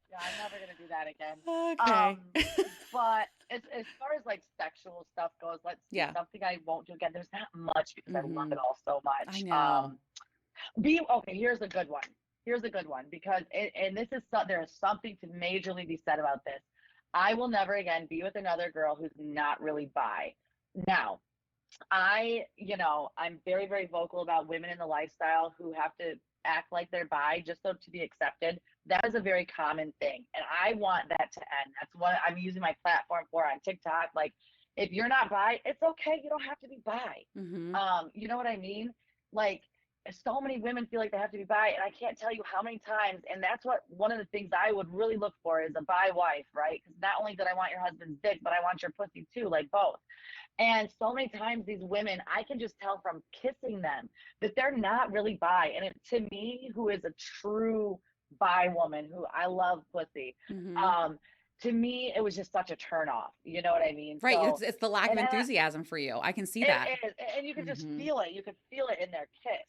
Yeah, I'm never gonna do that again. Okay. Um, but as far as like sexual stuff goes, let's see. Yeah. Something I won't do again. There's not much because I love Hmm. it all so I much. know. Be okay. Here's a good one. Here's a good one because and this is there is something to majorly be said about this. I will never again be with another girl who's not really bi. Now, I'm very, very vocal about women in the lifestyle who have to act like they're bi just so to be accepted. That is a very common thing. And I want that to end. That's what I'm using my platform for on TikTok. Like, if you're not bi, it's okay. You don't have to be bi. Hmm. You know what I mean? Like, so many women feel like they have to be bi, and I can't tell you how many times. And that's what one of the things I would really look for is a bi wife, right? Because not only did I want your husband's dick, but I want your pussy too, like both. And so many times these women, I can just tell from kissing them that they're not really bi. And to me, who is a true bi woman, who I love pussy, Hmm. um, to me, it was just such a turn off. You know what I mean? Right. So, It's the lack of and enthusiasm for you. I can see it that. is, and you could just Hmm. feel it. You could feel it in their kiss.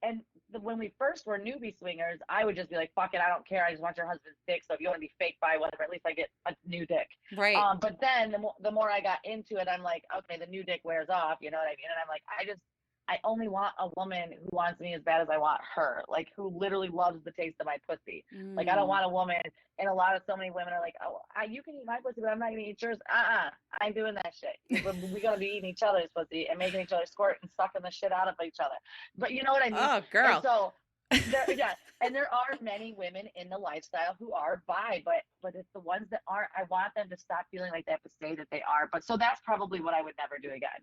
And when we first were newbie swingers, I would just be like, "Fuck it, I don't care. I just want your husband's dick. So if you want to be fake bi, whatever, at least I get a new dick." Right. But then the more I got into it, I'm like, okay, the new dick wears off. You know what I mean? And I'm like, I just I only want a woman who wants me as bad as I want her, like who literally loves the taste of my pussy. Like I don't Mm. want a woman, and so many women are like, oh, you can eat my pussy, but I'm not gonna eat yours. I ain't doing that shit. We gotta be eating each other's pussy and making each other squirt and sucking the shit out of each other. But you know what I mean? Oh, And girl. so yeah, and there are many women in the lifestyle who are bi, but it's the ones that aren't. I want them to stop feeling like they have to say that they are. But so that's probably what I would never do again.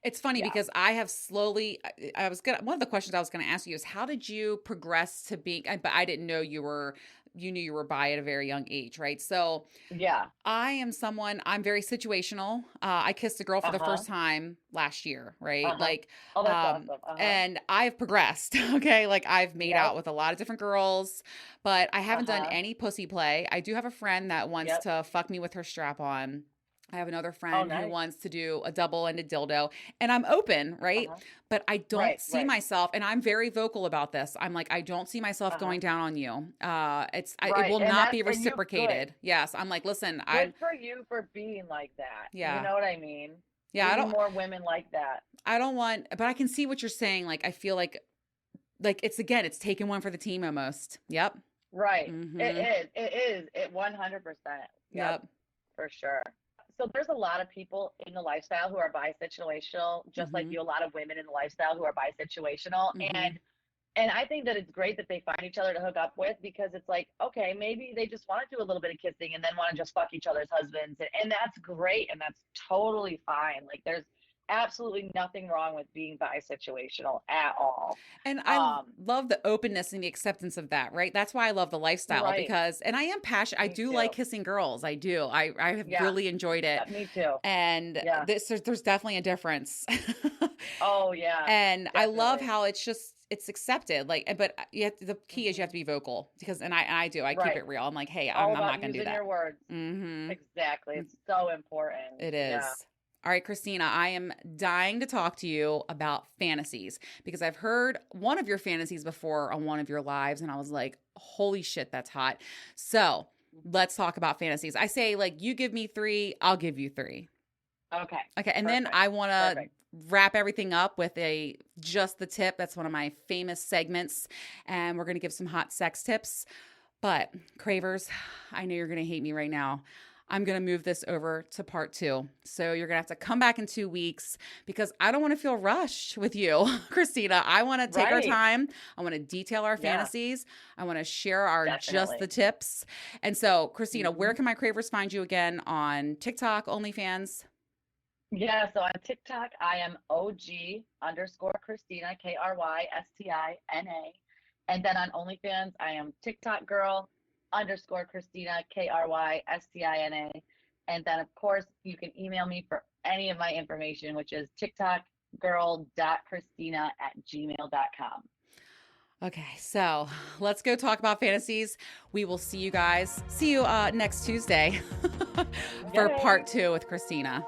It's funny Yeah. because I have slowly, I was gonna, one of the questions I was gonna ask you is how did you progress to being, but I didn't know you knew you were bi at a very young age, right? So Yeah. I am someone, I'm very situational. I kissed a girl for the Uh-huh. first time last year, right? Uh-huh. Oh, that's awesome. Uh-huh. And I've progressed, okay? Like I've made out Yep. with a lot of different girls, but I haven't done Uh-huh. any pussy play. I do have a friend that wants Yep. to fuck me with her strap on. I have another Oh, friend who nice. wants to do a double-ended dildo, and I'm open, right? Uh-huh. But I don't Right, see right. myself, and I'm very vocal about this. I'm like, I don't see myself Uh-huh. going down on you. It Right. will not be And you good. reciprocated. Yes, I'm like, listen, Good for you for being like that. You yeah, know what I mean? yeah. We need more women like that. I don't want, but I can see what you're saying. Like, I feel like it's again, it's taking one for the team almost. Yep. Right. It Mm-hmm. is. It is. It 100%. Yep, Yep. for sure. So there's a lot of people in the lifestyle who are bisexual, just like Mm-hmm. you, a lot of women in the lifestyle who are bisexual. Mm-hmm. And I think that it's great that they find each other to hook up with because it's like, okay, maybe they just want to do a little bit of kissing and then want to just fuck each other's husbands. And that's great. And that's totally fine. Like there's absolutely nothing wrong with being bisexual at all. And I Um, love the openness and the acceptance of that, right? That's why I love the lifestyle right. because, and I am passionate. I Me do like too. kissing girls. I do. I have Yeah. really enjoyed it. Me too. And Yeah. there's definitely a difference. Oh, yeah. And I love Definitely. how it's accepted. Like, but the key is you have to Hmm. be vocal because, and I do, I keep Right. it real. I'm like, hey, All I'm about not going to do using that. your words. Mm-hmm. Exactly. It's so important. It Yeah. is. All right, Krystina, I am dying to talk to you about fantasies because I've heard one of your fantasies before on one of your lives, and I was like, holy shit, that's hot. So let's talk about fantasies. I say, like, you give me three, I'll give you three. Okay. Okay. And then Perfect. I want to Perfect. wrap everything up with a just the tip. That's one of my famous segments. And we're going to give some hot sex tips. But Cravers, I know you're going to hate me right now. I'm going to move this over to part 2. So you're going to have to come back in 2 weeks because I don't want to feel rushed with you, Krystina. I want to take our Right. time. I want to detail our Yeah. fantasies. I want to share our just the Definitely. tips. And so, Krystina, where Hmm. can my Cravers find you again on TikTok, OnlyFans? Yeah. So on TikTok, I am OG_Krystina, Krystina. And then on OnlyFans, I am TikTok girl _Krystina, Krystina. And then, of course, you can email me for any of my information, which is tiktokgirl.Krystina@gmail.com. Okay, so let's go talk about fantasies. We will see you guys. See you next Tuesday for Yay. part 2 with Krystina.